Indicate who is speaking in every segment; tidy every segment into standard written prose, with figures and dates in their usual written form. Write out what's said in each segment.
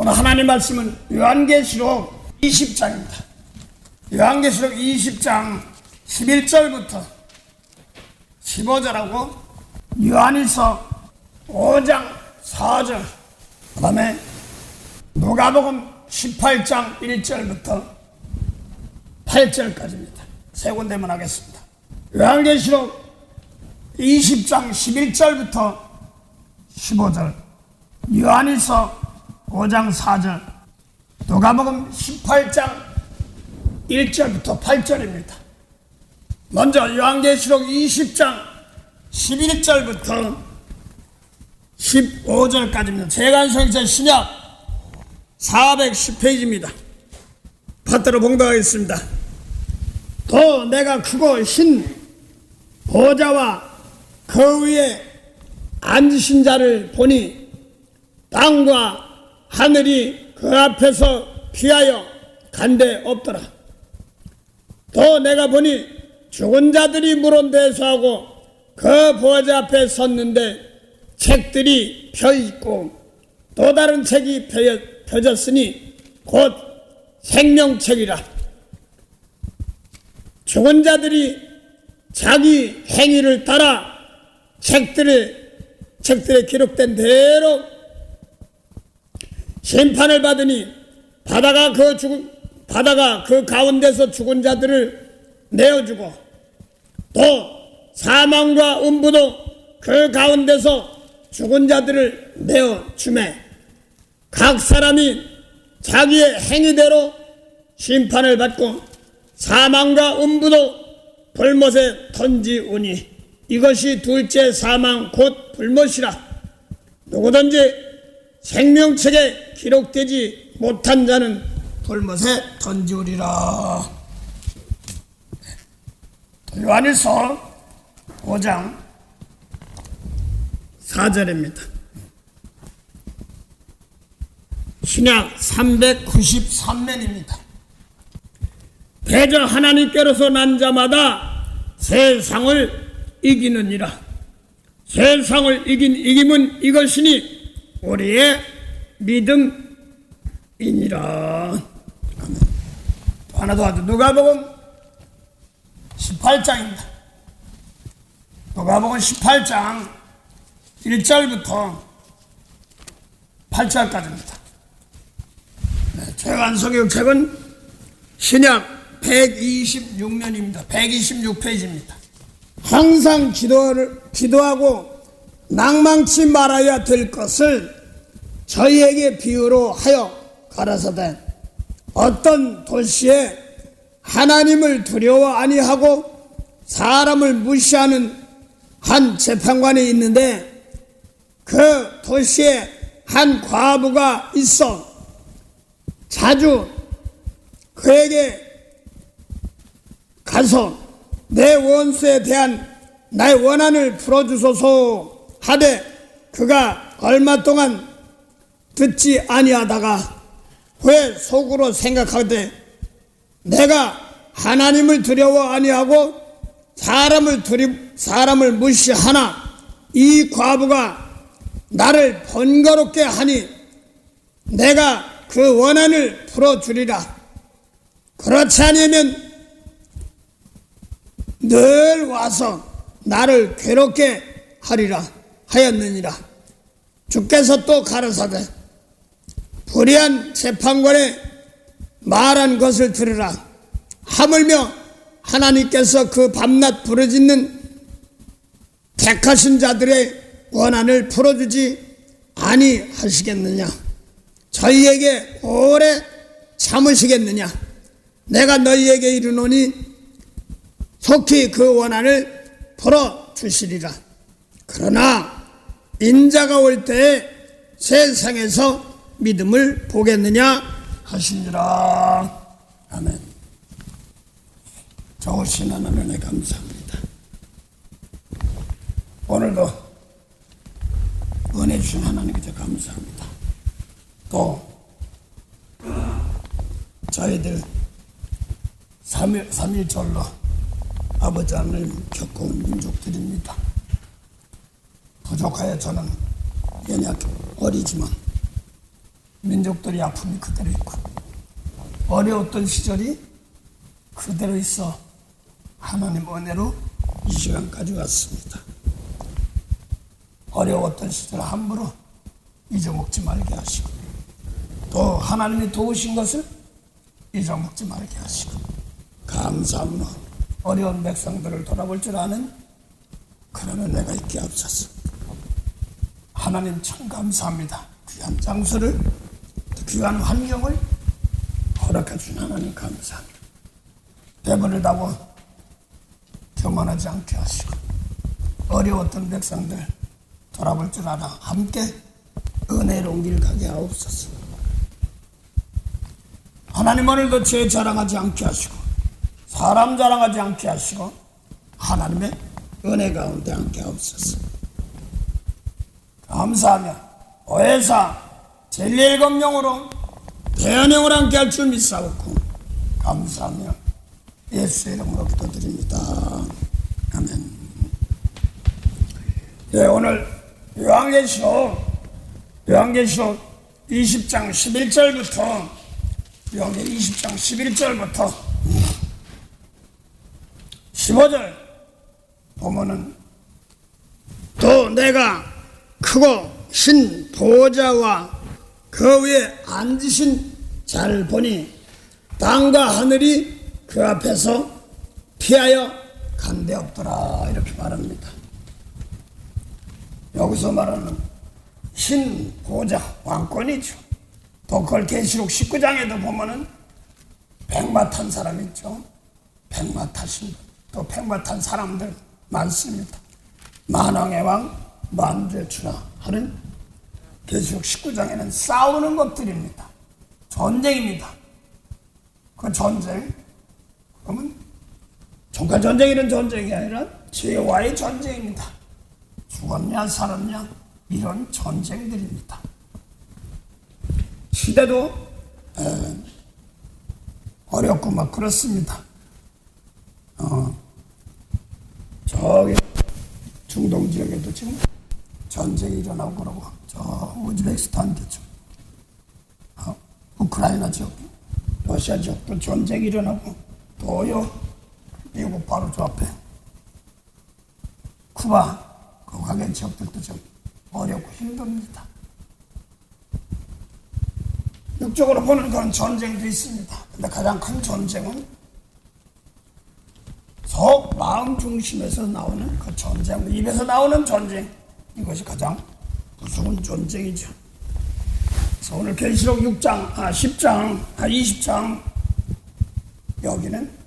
Speaker 1: 오늘 하나님 말씀은 요한계시록 20장입니다. 요한계시록 20장 11절부터 15절하고 요한일서 5장 4절, 그 다음에 누가복음 18장 1절부터 8절까지입니다. 세 군데만 하겠습니다. 요한계시록 20장 11절부터 15절, 요한일서 5장 4절, 누가복음 18장 1절부터 8절입니다. 먼저 요한계시록 20장 11절부터 15절까지입니다. 재간성서 신약 410페이지입니다. 받들어 봉독하겠습니다. 또 내가 크고 흰 보좌와 그 위에 앉으신 자를 보니 땅과 하늘이 그 앞에서 피하여 간데 없더라. 또 내가 보니 죽은 자들이 물은 대수하고 그 보좌 앞에 섰는데 책들이 펴있고 또 다른 책이 펴졌으니 곧 생명책이라. 죽은 자들이 자기 행위를 따라 책들에 기록된 대로 심판을 받으니 바다가 그 가운데서 죽은 자들을 내어주고 또 사망과 음부도 그 가운데서 죽은 자들을 내어주매 각 사람이 자기의 행위대로 심판을 받고 사망과 음부도 불못에 던지우니 이것이 둘째 사망 곧 불못이라. 누구든지 생명책에 기록되지 못한 자는 불못에 던지우리라. 요한일서 5장 4절입니다. 신약 393면입니다. 대저 하나님께로서 난 자마다 세상을 이기느니라. 세상을 이김은 이것이니 우리의 믿음이니라. 아멘. 또 하나 더 하죠. 누가복음 18장입니다. 누가복음 18장 1절부터 8절까지입니다. 재간성경책은 신약 126면입니다. 126페이지입니다. 항상 기도하고 낭망치 말아야 될 것을 저희에게 비유로 하여 가라사대 어떤 도시에 하나님을 두려워 아니하고 사람을 무시하는 한 재판관이 있는데 그 도시에 한 과부가 있어 자주 그에게 가서 내 원수에 대한 나의 원한을 풀어주소서 하되 그가 얼마 동안 듣지 아니하다가 후에 속으로 생각하되 내가 하나님을 두려워 아니하고 사람을 무시하나 이 과부가 나를 번거롭게 하니 내가 그 원한을 풀어주리라. 그렇지 않으면 늘 와서 나를 괴롭게 하리라 하였느니라. 주께서 또 가라사대 불의한 재판관의 말한 것을 들으라. 하물며 하나님께서 그 밤낮 부르짖는 택하신 자들의 원한을 풀어주지 아니하시겠느냐. 저희에게 오래 참으시겠느냐. 내가 너희에게 이르노니 속히 그 원한을 풀어주시리라. 그러나 인자가 올 때에 세상에서 믿음을 보겠느냐 하시니라. 아멘. 좋으신 하나님에 감사합니다. 오늘도 은혜 주신 하나님께 감사합니다. 또 저희들 3.1절로 아버지 하나님 겪어온 민족들입니다. 부족하여 저는 연약 어리지만 민족들의 아픔이 그대로 있고 어려웠던 시절이 그대로 있어 하나님 은혜로 이 시간까지 왔습니다. 어려웠던 시절 함부로 잊어먹지 말게 하시고 또 하나님이 도우신 것을 잊어먹지 말게 하시고 감사함으로 어려운 백성들을 돌아볼 줄 아는 그런 은혜가 있게 하옵소서. 하나님 참 감사합니다. 귀한 장소를 귀한 환경을 허락해 준 하나님 감사합니다. 배부르다고 교만하지 않게 하시고 어려웠던 백성들 돌아볼 줄 알아 함께 은혜로운 길 가게 하옵소서. 하나님 오늘도 죄 자랑하지 않게 하시고 사람 자랑하지 않게 하시고 하나님의 은혜 가운데 함께 하옵소서. 감사하며 오해사 제1검령으로 대언령을 함께 할 줄 믿사옵고 감사하며 예수의 이름으로 기도드립니다. 아멘. 네, 오늘 요한계시록 20장 11절부터 요한계시록 20장 11절부터 15절 보면은 또 내가 크고 신 보좌와 그 위에 앉으신 자를 보니 땅과 하늘이 그 앞에서 피하여 간데 없더라 이렇게 말합니다. 여기서 말하는 신 보좌 왕권이죠. 또 그걸 계시록 19장에도 보면은 백마 탄 사람 있죠. 백마 타신 또 백마 탄 사람들 많습니다. 만왕의 왕 만주추나 하는 계시록 19장에는 싸우는 것들입니다. 전쟁입니다. 그 전쟁 그러면 정말 전쟁이란 전쟁이 아니라 죄와의 전쟁입니다. 죽었냐 살았냐 이런 전쟁들입니다. 시대도 어렵고 막 그렇습니다. 저기 중동 지역에도 지금 전쟁이 일어나고 그러고 저 우즈베키스탄 쪽 우크라이나 지역 러시아 지역도 전쟁이 일어나고 또요 미국 바로 저 앞에 쿠바 그 가게 지역들도 좀 어렵고 힘듭니다. 육적으로 보는 그런 전쟁도 있습니다. 근데 가장 큰 전쟁은 속 마음 중심에서 나오는 그 전쟁, 입에서 나오는 전쟁, 이것이 가장 무서운 전쟁이죠. 그래서 오늘 계시록 20장 여기는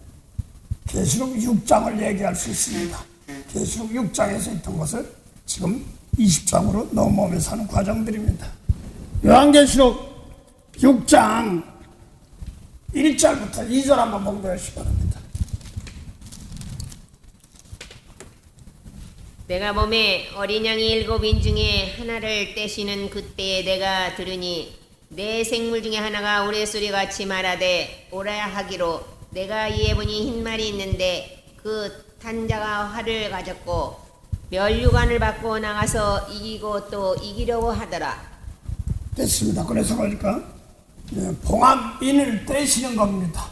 Speaker 1: 계시록 6장을 얘기할 수 있습니다. 계시록 6장에서 있던 것을 지금 20장으로 넘어오면서 하는 과정들입니다. 요한계시록 6장 1절부터 2절 한번 봉독하시기 바랍니다.
Speaker 2: 내가 몸에 어린 양이 7인 중에 하나를 떼시는 그때에 내가 들으니 내 생물 중에 하나가 우레소리같이 말하되 오라 하기로 내가 이에 보니 흰 말이 있는데 그 탄자가 활을 가졌고 면류관을 받고 나가서 이기고 또 이기려고 하더라.
Speaker 1: 됐습니다. 그래서 그러니까 봉함인을 떼시는 겁니다.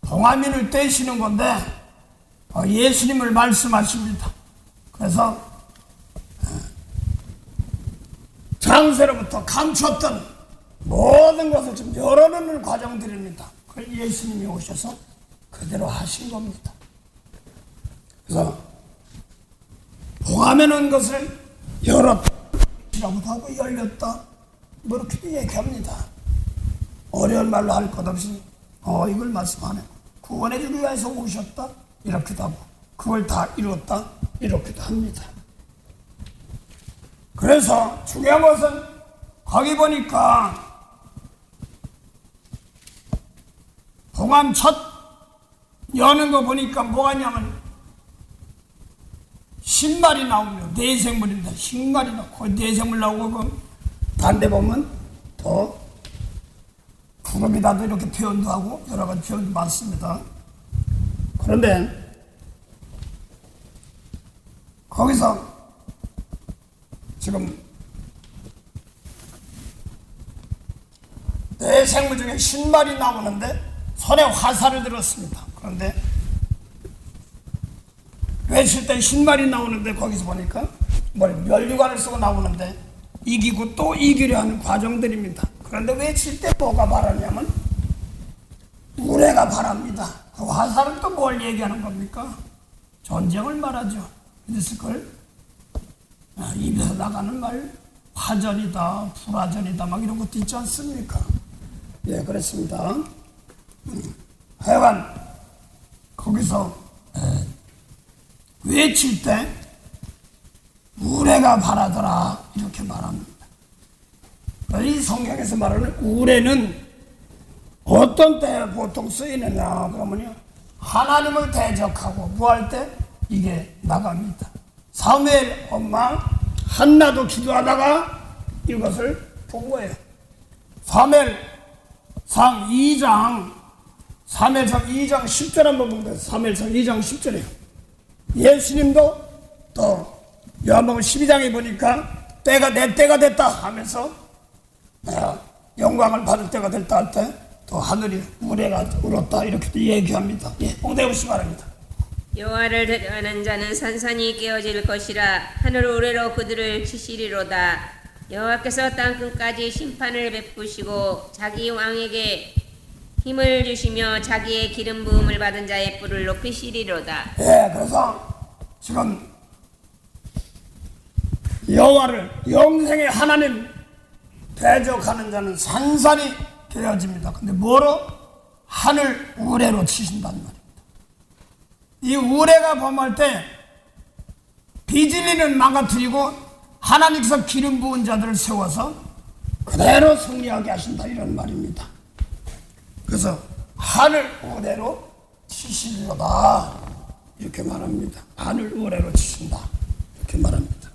Speaker 1: 봉함인을 떼시는 건데 예수님을 말씀하십니다. 그래서 장세로부터 감췄던 모든 것을 좀 열어놓는 과정들입니다. 그걸 예수님이 오셔서 그대로 하신 겁니다. 그래서 봉함해 놓은 것을 열었다 라고도 하고 열렸다 뭐 이렇게 얘기합니다. 어려운 말로 할 것 없이 이걸 말씀하네. 구원해 주기 위해서 오셨다 이렇게도 하고 그걸 다 이뤘다 이렇게도 합니다. 그래서 중요한 것은 거기 보니까 봉함 첫 여는 거 보니까 뭐가 있냐면 신발이 나오며 내생물인데 신발이 나오고 내생물 나오고 반대 보면 더 구름이라도 이렇게 표현도 하고 여러 가지 표현도 많습니다. 그런데 거기서 지금 네 생물 중에 신발이 나오는데 손에 화살을 들었습니다. 그런데 외칠 때 신발이 나오는데 거기서 보니까 멸류관을 쓰고 나오는데 이기고 또 이기려 하는 과정들입니다. 그런데 외칠 때 뭐가 바라냐면 우레가 바랍니다. 그 화살은 또 뭘 얘기하는 겁니까? 전쟁을 말하죠. 그래서 그걸 입에서 나가는 말 화전이다, 불화전이다 막 이런 것도 있지 않습니까? 예, 그렇습니다. 하여간 거기서 외칠 때 우레가 바라더라 이렇게 말합니다. 이 성경에서 말하는 우레는 어떤 때 보통 쓰이느냐 그러면요, 하나님을 대적하고 구할 때 이게 나갑니다. 사무엘 엄마 한나도 기도하다가 이것을 본 거예요. 사무엘상 2장 10절 한번 보면 돼요. 사무엘상 2장 10절이에요. 예수님도 또 요한복음 12장에 보니까 내 때가 됐다 하면서 영광을 받을 때가 됐다 할 때 또 하늘이 우레가 울었다 이렇게 얘기합니다. 예, 봉독해 보시기 바랍니다.
Speaker 2: 여호와를 대적하는 자는 산산이 깨어질 것이라. 하늘 우레로 그들을 치시리로다. 여호와께서 땅 끝까지 심판을 베푸시고 자기 왕에게 힘을 주시며 자기의 기름 부음을 받은 자의 뿔을 높이시리로다.
Speaker 1: 예, 그래서 지금 여호와를 영생의 하나님 대적하는 자는 산산이 깨어집니다. 근데 뭐로? 하늘 우레로 치신단 말입니다. 이 우레가 범할 때 비질리는 망가뜨리고 하나님께서 기름 부은 자들을 세워서 그대로 승리하게 하신다 이런 말입니다. 그래서 하늘 우레로 치시리로다 이렇게 말합니다. 하늘 우레로 치신다 이렇게 말합니다.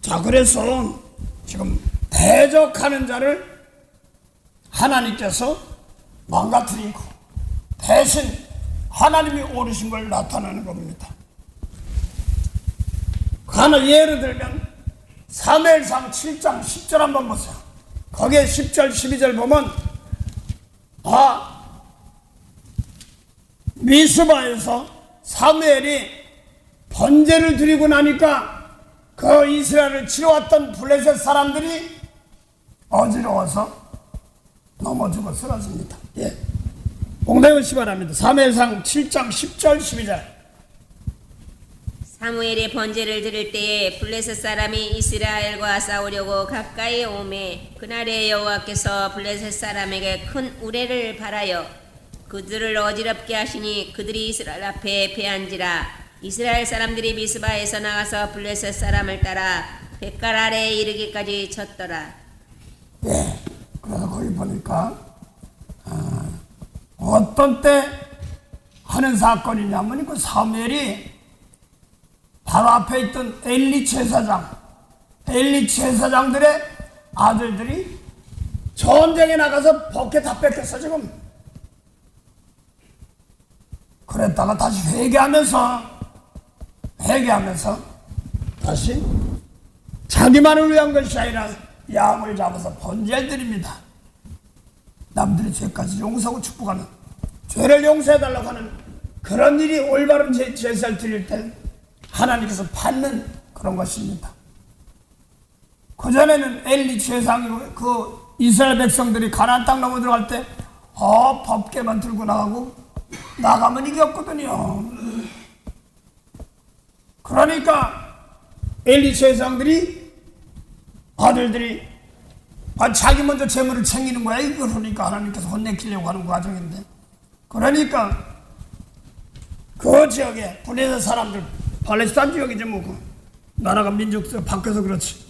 Speaker 1: 자, 그래서 지금 대적하는 자를 하나님께서 망가뜨리고 대신 하나님이 오르신 걸 나타내는 겁니다. 하나 예를 들면 사무엘상 7장 10절 한번 보세요. 거기에 10절 12절 보면 미스바에서 사무엘이 번제를 드리고 나니까 그 이스라엘을 치러왔던 블레셋 사람들이 어지러워서 넘어지고 쓰러집니다. 예, 봉독해 보시기 바랍니다. 사무엘상 7장 10절 12절.
Speaker 2: 사무엘이 번제를 드릴 때에 블레셋 사람이 이스라엘과 싸우려고 가까이 오매 그날에 여호와께서 블레셋 사람에게 큰 우레를 발하여 그들을 어지럽게 하시니 그들이 이스라엘 앞에 패한지라. 이스라엘 사람들이 미스바에서 나가서 블레셋 사람을 따라 뱃갈 아래에 이르기까지 쳤더라.
Speaker 1: 예, 그래서 거기 보니까 어떤 때 하는 사건이냐면 그 사무엘이 바로 앞에 있던 엘리 제사장들의 아들들이 전쟁에 나가서 버켓 다 뺏겼어 지금. 그랬다가 다시 회개하면서 다시 자기만을 위한 것이 아니라 양을 잡아서 번제를 드립니다. 남들의 죄까지 용서하고 축복하는, 죄를 용서해달라고 하는 그런 일이 올바른 제사를 드릴 때 하나님께서 받는 그런 것입니다. 그전에는 엘리 제사장이 그 이스라엘 백성들이 가나안 땅 넘어 들어갈 때 법궤만 들고 나가면 이겼거든요. 그러니까 엘리 제사장들이 아들들이 자기 먼저 재물을 챙기는 거야. 이거 그러니까 하나님께서 혼내키려고 하는 과정인데, 그러니까 그 지역에 블레셋 사람들, 팔레스타인 지역이지 뭐 나라가 민족들 바뀌어서 그렇지.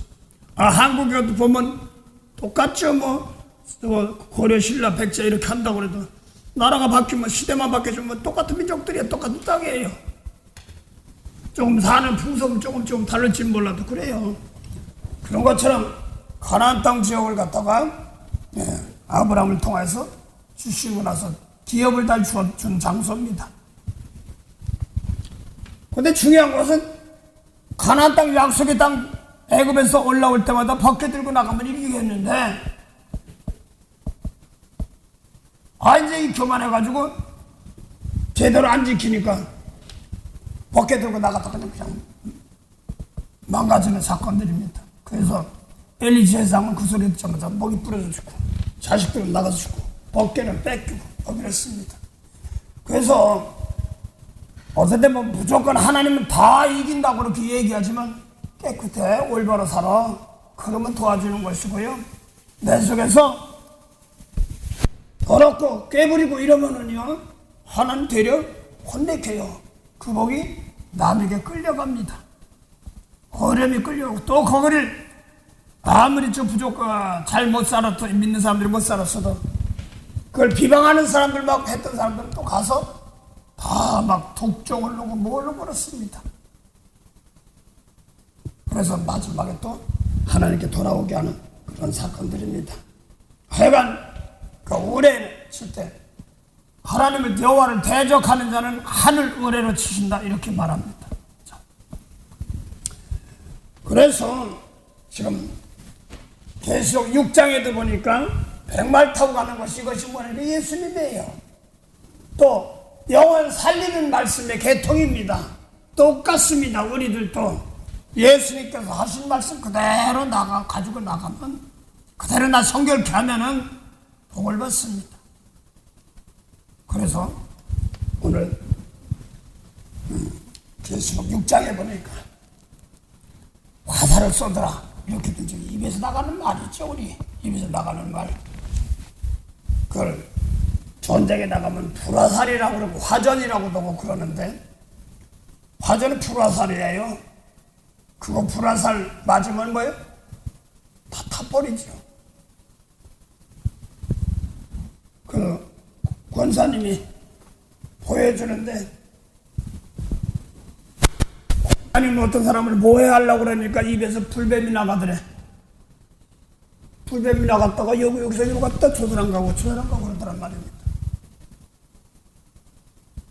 Speaker 1: 한국에도 보면 똑같죠. 뭐 고려 신라 백제 이렇게 한다고 그래도 나라가 바뀌면 시대만 바뀌어지면 똑같은 민족들이야. 똑같은 땅이에요. 조금 사는 풍속은 조금 다를지 몰라도 그래요. 그런 것처럼 가나안 땅 지역을 갖다가 아브라함을 통해서 주시고 나서 기업을 다 준 장소입니다. 근데 중요한 것은 가나안 땅 약속의 땅 애굽에서 올라올 때마다 벗겨 들고 나가면 이기겠는데 이제 이 교만해가지고 제대로 안 지키니까 벗게 들고 나갔다가 그냥 망가지는 사건들입니다. 그래서 엘리 제사장은 그 소리 듣자마자 목이 부러져 죽고 자식들은 나가서 죽고 벗게는 뺏기고 그랬습니다. 그래서 어쨌든 뭐 무조건 하나님은 다 이긴다고 그렇게 얘기하지만 깨끗해 올바로 살아 그러면 도와주는 것이고요. 내 속에서 더럽고 꾀부리고 이러면은요 하나님 되려 혼내켜요. 그 복이 남에게 끌려갑니다. 어려움이 끌려가고 또 거기를 아무리 좀 부족한 잘 못 살았도 믿는 사람들이 못 살았어도 그걸 비방하는 사람들 막 했던 사람들은 또 가서 다 막 독종을 놓고 뭘로 버렸습니다. 그래서 마지막에 또 하나님께 돌아오게 하는 그런 사건들입니다. 하여간 그 의뢰 칠 때 하나님의 여호와를 대적하는 자는 하늘 의뢰로 치신다 이렇게 말합니다. 그래서 지금 계속 6장에도 보니까 백말 타고 가는 것이 이것이 뭐냐면 예수님이에요. 또 영원 살리는 말씀의 개통입니다. 똑같습니다. 우리들도 예수님께서 하신 말씀 그대로 가지고 나가면 그대로 성결케 하면은 복을 받습니다. 그래서 오늘 계시록 6장에 보니까 화살을 쏘더라 이렇게 된 적이 입에서 나가는 말이죠. 우리 입에서 나가는 말 그걸 전쟁에 나가면 불화살이라고 그러고 화전이라고도 하고 그러는데 화전은 불화살이에요. 그거 불화살 맞으면 뭐예요? 다 타버리죠. 그 권사님이 보여주는데 아니면 어떤 사람을 모해하려고 그러니까 입에서 불뱀이 나가더래. 불뱀이 나갔다가 여기서 이리 갔다 저들 안 가고 그러더란 말입니다.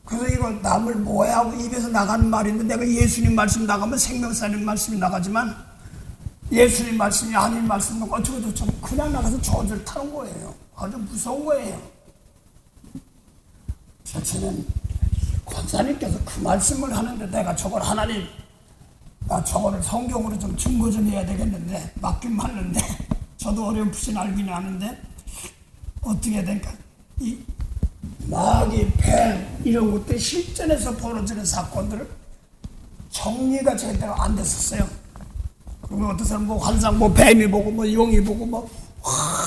Speaker 1: 그래서 이거 남을 모해하고 입에서 나가는 말인데 내가 예수님 말씀 나가면 생명사님 말씀이 나가지만 예수님 말씀이 아닌 말씀은 어쩌고저쩌고 그냥 나가서 저들 타는 거예요. 아주 무서운 거예요. 저는 권사님께서 그 말씀을 하는데 내가 저걸 하나님 나 저거를 성경으로 좀 증거 좀 해야 되겠는데 맞긴 맞는데 저도 어렴풋이 알긴 아는데 어떻게 해야 될까? 이 마귀, 뱀 이런 것들 실전에서 벌어지는 사건들을 정리가 제대로 안 됐었어요. 그리고 어떤 사람 뭐 환상 뭐 뱀이 보고 뭐 용이 보고 뭐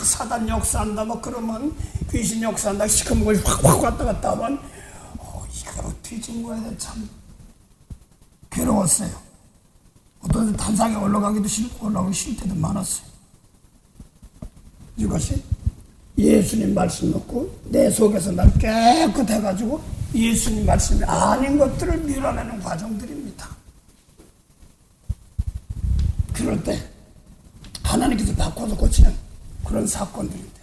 Speaker 1: 사단 역사한다 뭐 그러면 귀신 역사한다 시커먼 것이 확 왔다 갔다 하면 이걸 어떻게 증거해야 돼 참 괴로웠어요. 어떤 단상에 올라가기도 싫고 올라가기 싫을 때도 많았어요. 이것이 예수님 말씀 놓고 내 속에서 날 깨끗해가지고 예수님 말씀이 아닌 것들을 밀어내는 과정들입니다. 그럴 때 하나님께서 바꿔서 고치는 그런 사건들인데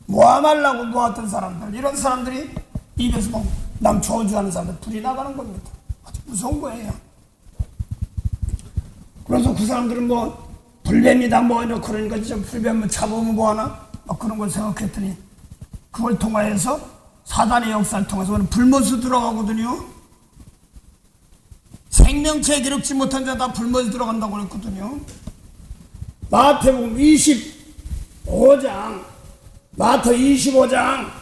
Speaker 1: 모함하려고 모았던 사람들 이런 사람들이 입에서 막 남 저주하는 사람들 불이 나가는 겁니다. 아주 무서운 거예요. 그래서 그 사람들은 뭐 불뱀이다 뭐 이런 그러니까 진짜 불뱀을 잡으면 뭐하나 막 그런 걸 생각했더니 그걸 통하여서 사단의 역사를 통해서 불못으로 들어가거든요. 생명체에 기록지 못한 자 다 불못에 들어간다고 그랬거든요. 마태복음 25장 마태 25장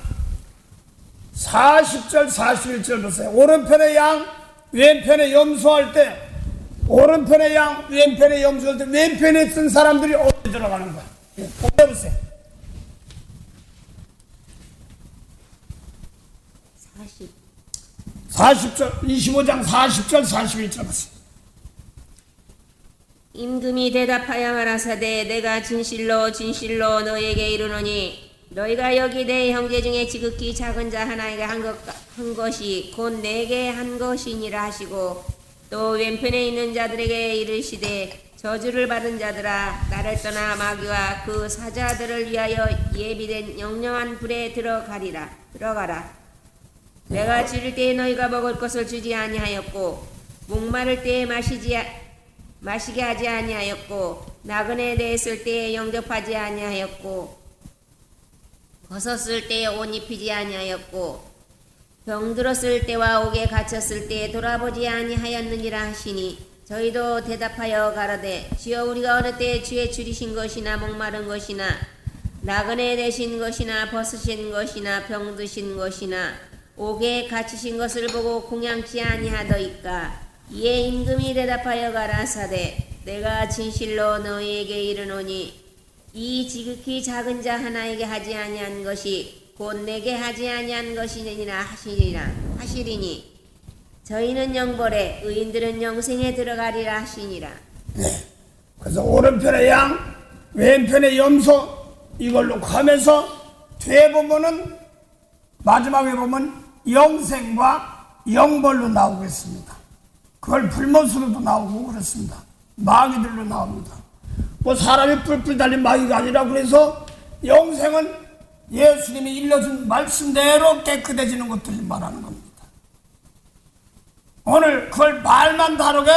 Speaker 1: 40절 41절 보세요. 오른편의 양 왼편에 염소할 때 오른편의 양 왼편에 염소할 때 왼편에 쓴 사람들이 어디 들어가는 거야? 보세요. 40절 25장 40절 41절 보세요.
Speaker 2: 임금이 대답하여 말하사대 내가 진실로 진실로 너에게 이르노니 너희가 여기 내 형제 중에 지극히 작은 자 하나에게 한 것이 곧 내게 한 것이니라 하시고 또 왼편에 있는 자들에게 이르시되 저주를 받은 자들아 나를 떠나 마귀와 그 사자들을 위하여 예비된 영영한 불에 들어가라. 내가 줄일 때에 너희가 먹을 것을 주지 아니하였고 목마를 때에 마시게 하지 아니하였고 나그네 되었을 때에 영접하지 아니하였고 벗었을 때 옷 입히지 아니하였고 병들었을 때와 옥에 갇혔을 때 돌아보지 아니하였느니라 하시니 저희도 대답하여 가라되 주여 우리가 어느 때 주의 줄이신 것이나 목마른 것이나 나그네 되신 것이나 벗으신 것이나 병드신 것이나 옥에 갇히신 것을 보고 공양치 아니하더이까. 이에 임금이 대답하여 가라사대 내가 진실로 너희에게 이르노니 이 지극히 작은 자 하나에게 하지 아니한 것이 곧 내게 하지 아니한 것이니라 하시리니 저희는 영벌에 의인들은 영생에 들어가리라 하시니라.
Speaker 1: 네. 그래서 오른편의 양, 왼편의 염소 이걸로 가면서 뒤에 보면은 마지막에 보면 영생과 영벌로 나오고 있습니다. 그걸 불못으로도 나오고 그렇습니다. 마귀들로 나옵니다. 뭐 사람이 뿔뿔 달린 마귀가 아니라 그래서 영생은 예수님이 일러준 말씀대로 깨끗해지는 것들을 말하는 겁니다. 오늘 그걸 말만 다르게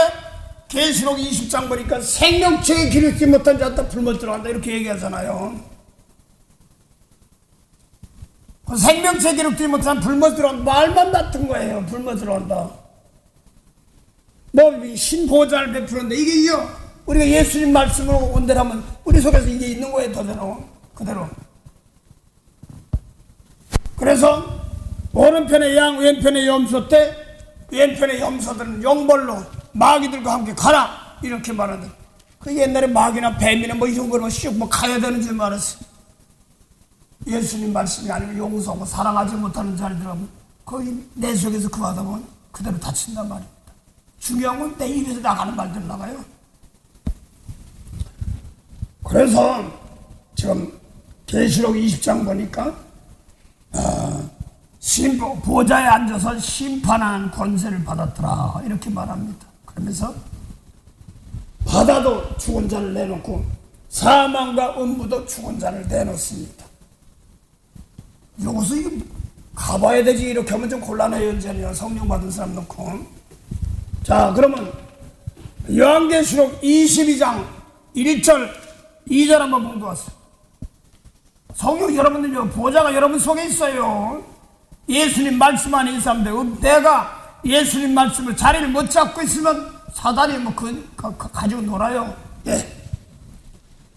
Speaker 1: 계시록 20장 보니까 생명책에 기르지 못한 자다 불못 들어간다 이렇게 얘기하잖아요. 그 생명책에 기르지 못한 불못 들어간다 말만 같은 거예요. 불못 들어간다. 뭐 신보좌를 베푸는데 이게 우리가 예수님 말씀으로 온대라면 우리 속에서 이게 있는 거예요. 그대로. 그래서 오른편의 양 왼편의 염소 때 왼편의 염소들은 영벌로 마귀들과 함께 가라 이렇게 말하는데 그 옛날에 마귀나 뱀이나 뭐 이 정도로 슉 가야 되는 줄 말았어. 예수님 말씀이 아니면 용서하고 사랑하지 못하는 자리들하고 거기 내 속에서 그 하다 보면 그대로 다친단 말입니다. 중요한 건 내 입에서 나가는 말들 나가요. 그래서 지금 계시록 20장 보니까 보좌에 앉아서 심판하는 권세를 받았더라 이렇게 말합니다. 그러면서 바다도 죽은 자를 내놓고 사망과 음부도 죽은 자를 내놓습니다. 여기서 이거 가봐야 되지 이렇게 하면 좀 곤란해요. 이제는 성령 받은 사람 놓고. 자 그러면 요한계시록 22장 1절 2절 한번 봉독하세요. 성령 여러분들 보좌가 여러분 속에 있어요. 예수님 말씀 안에 있는 사람들 내가 예수님 말씀을 자리를 못 잡고 있으면 사단이 뭐 가지고 놀아요. 예.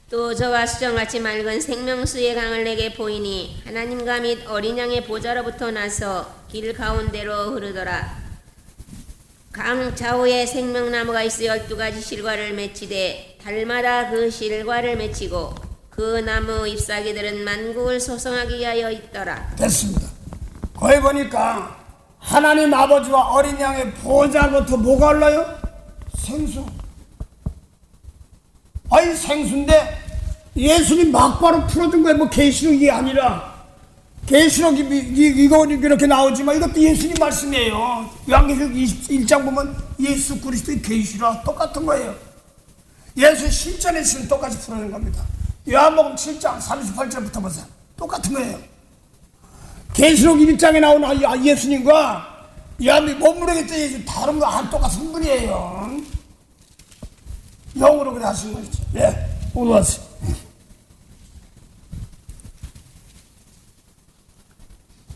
Speaker 2: 또 저와 수정같이 맑은 생명수의 강을 내게 보이니 하나님과 및 어린 양의 보좌로부터 나서 길 가운데로 흐르더라. 강 좌우에 생명나무가 있어 12가지 실과를 맺히되 달마다 그 실과를 맺히고 그 나무 잎사귀들은 만국을 소성하게 하여 있더라.
Speaker 1: 됐습니다. 거기 보니까 하나님 아버지와 어린 양의 보좌로부터 뭐가 흘러요? 생수. 아니 생수인데 예수님 막바로 풀어준 거예요. 뭐 계시록이 아니라 계시록이 이거 이렇게 나오지만 이것도 예수님 말씀이에요. 요한계시록 21장 보면 예수 그리스도의 계시라 똑같은 거예요. 예수 실전에 있으면 똑같이 풀어낸 겁니다. 요한복음 7장 38절부터 보세요. 똑같은 거예요. 계시록 1장에 나오는 예수님과 요한이 몸무게겠죠. 예수 다른 거 안 똑같은 분이에요. 영으로 그래 하신 거죠. 예, 오늘 왔어요.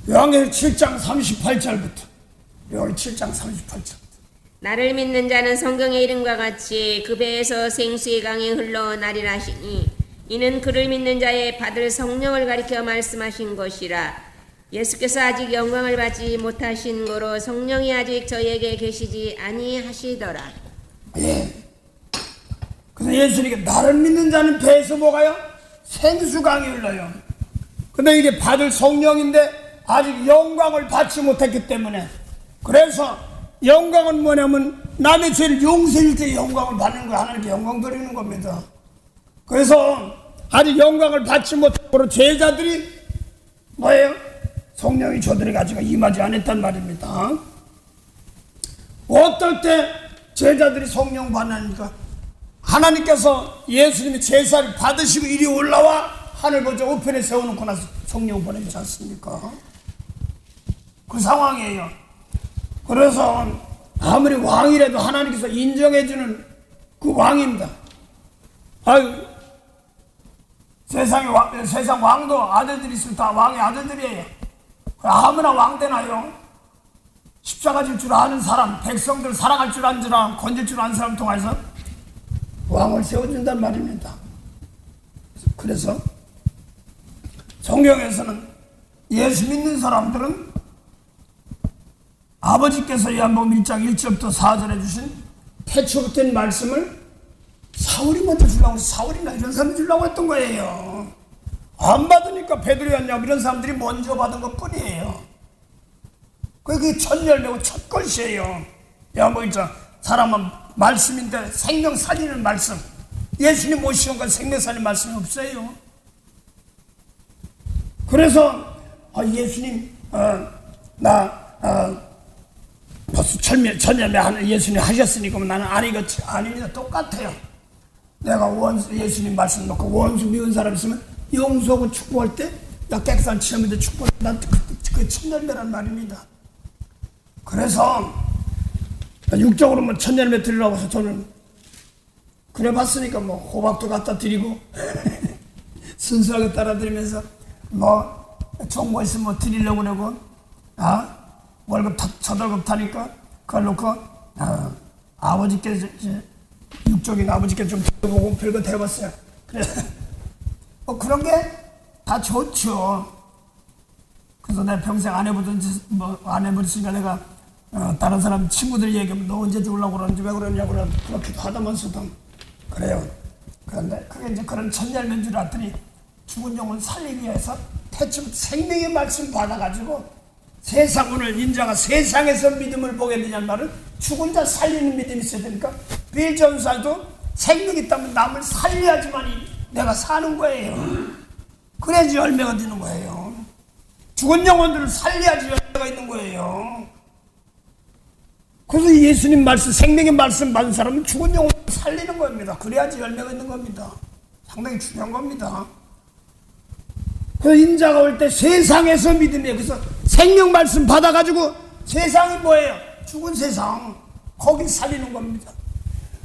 Speaker 1: 요한계시록 7장 38절부터 여기 7장 38절.
Speaker 2: 나를 믿는 자는 성경의 이름과 같이 그 배에서 생수의 강이 흘러나리라 하시니 이는 그를 믿는 자의 받을 성령을 가리켜 말씀하신 것이라. 예수께서 아직 영광을 받지 못하신 거로 성령이 아직 저희에게 계시지 아니하시더라.
Speaker 1: 예. 그래서 예수님께 나를 믿는 자는 배에서 뭐가요? 생수강이 흘러요. 근데 이게 받을 성령인데 아직 영광을 받지 못했기 때문에 그래서 영광은 뭐냐면 남의 죄를 용서할 때 영광을 받는 거야. 하나님께 영광 드리는 겁니다. 그래서 아직 영광을 받지 못하고 제자들이 뭐예요? 성령이 저들에게 아직 임하지 않았단 말입니다. 어떨 때 제자들이 성령 받으니까 하나님께서 예수님이 제사를 받으시고 이리 올라와 하늘 보좌 우편에 세워놓고 나서 성령 보내지 않습니까? 그 상황이에요. 그래서 아무리 왕이라도 하나님께서 인정해주는 그 왕입니다. 아유, 세상 왕도 아들들이 있으면 다 왕의 아들들이에요. 아무나 왕 되나요? 십자가 질 줄 아는 사람, 백성들 사랑할 줄 아는 사람, 건질 줄 아는 사람 통해서 왕을 세워준단 말입니다. 그래서 성경에서는 예수 믿는 사람들은 아버지께서 요한복음 1장 1절부터 4절에 주신 태초부터 말씀을 사울이 먼저 주려고 해서 사울이나 이런 사람이 주려고 했던 거예요. 안 받으니까 베드로였냐 이런 사람들이 먼저 받은 것 뿐이에요. 그게 첫 열매고 첫 것이에요. 요한복음 1장 사람은 말씀인데 생명 살리는 말씀, 예수님 오시는 건 생명 살리는 말씀이 없어요. 그래서 예수님 벌써 천열매 하는 예수님 하셨으니까 나는 아니겠지. 아닙니다. 똑같아요. 내가 예수님 말씀 놓고 원수 미운 사람 있으면 용서하고 축복할 때 나 깨끗한 체험인데 축복할 때 난 그 천열매란 말입니다. 그래서 육적으로 뭐 천열매 드리라고 해서 저는 그래 봤으니까 뭐 호박도 갖다 드리고 순수하게 따라 드리면서 뭐 정보 있으면 뭐 드리려고 그러고 월급 저월급 타니까 그걸 놓고 아버지께 육적인 아버지께 좀 보고 별거 대봤어요. 그래서 뭐 그런 게 다 좋죠. 그래서 내가 평생 안 해보든지 뭐 안 해버렸으니까 내가 다른 사람 친구들 얘기하면 너 언제 죽으려고 그러는지 왜 그러냐고 그렇게도 하다면서도 그래요. 그런데 그게 이제 그런 천열매인 줄 알았더니 죽은 영혼 살리기 위해서 태초부터 생명의 말씀 받아가지고 세상 오늘 인자가 세상에서 믿음을 보게 되냐는 말은 죽은 자 살리는 믿음이 있어야 되니까 빌 전사도 생명이 있다면 남을 살려야지만 내가 사는 거예요. 그래야지 열매가 되는 거예요. 죽은 영혼들을 살려야지 열매가 있는 거예요. 그래서 예수님 말씀, 생명의 말씀 받은 사람은 죽은 영혼을 살리는 겁니다. 그래야지 열매가 있는 겁니다. 상당히 중요한 겁니다. 그 인자가 올 때 세상에서 믿음이에요. 그래서 생명 말씀 받아가지고 세상이 뭐예요? 죽은 세상. 거기 살리는 겁니다.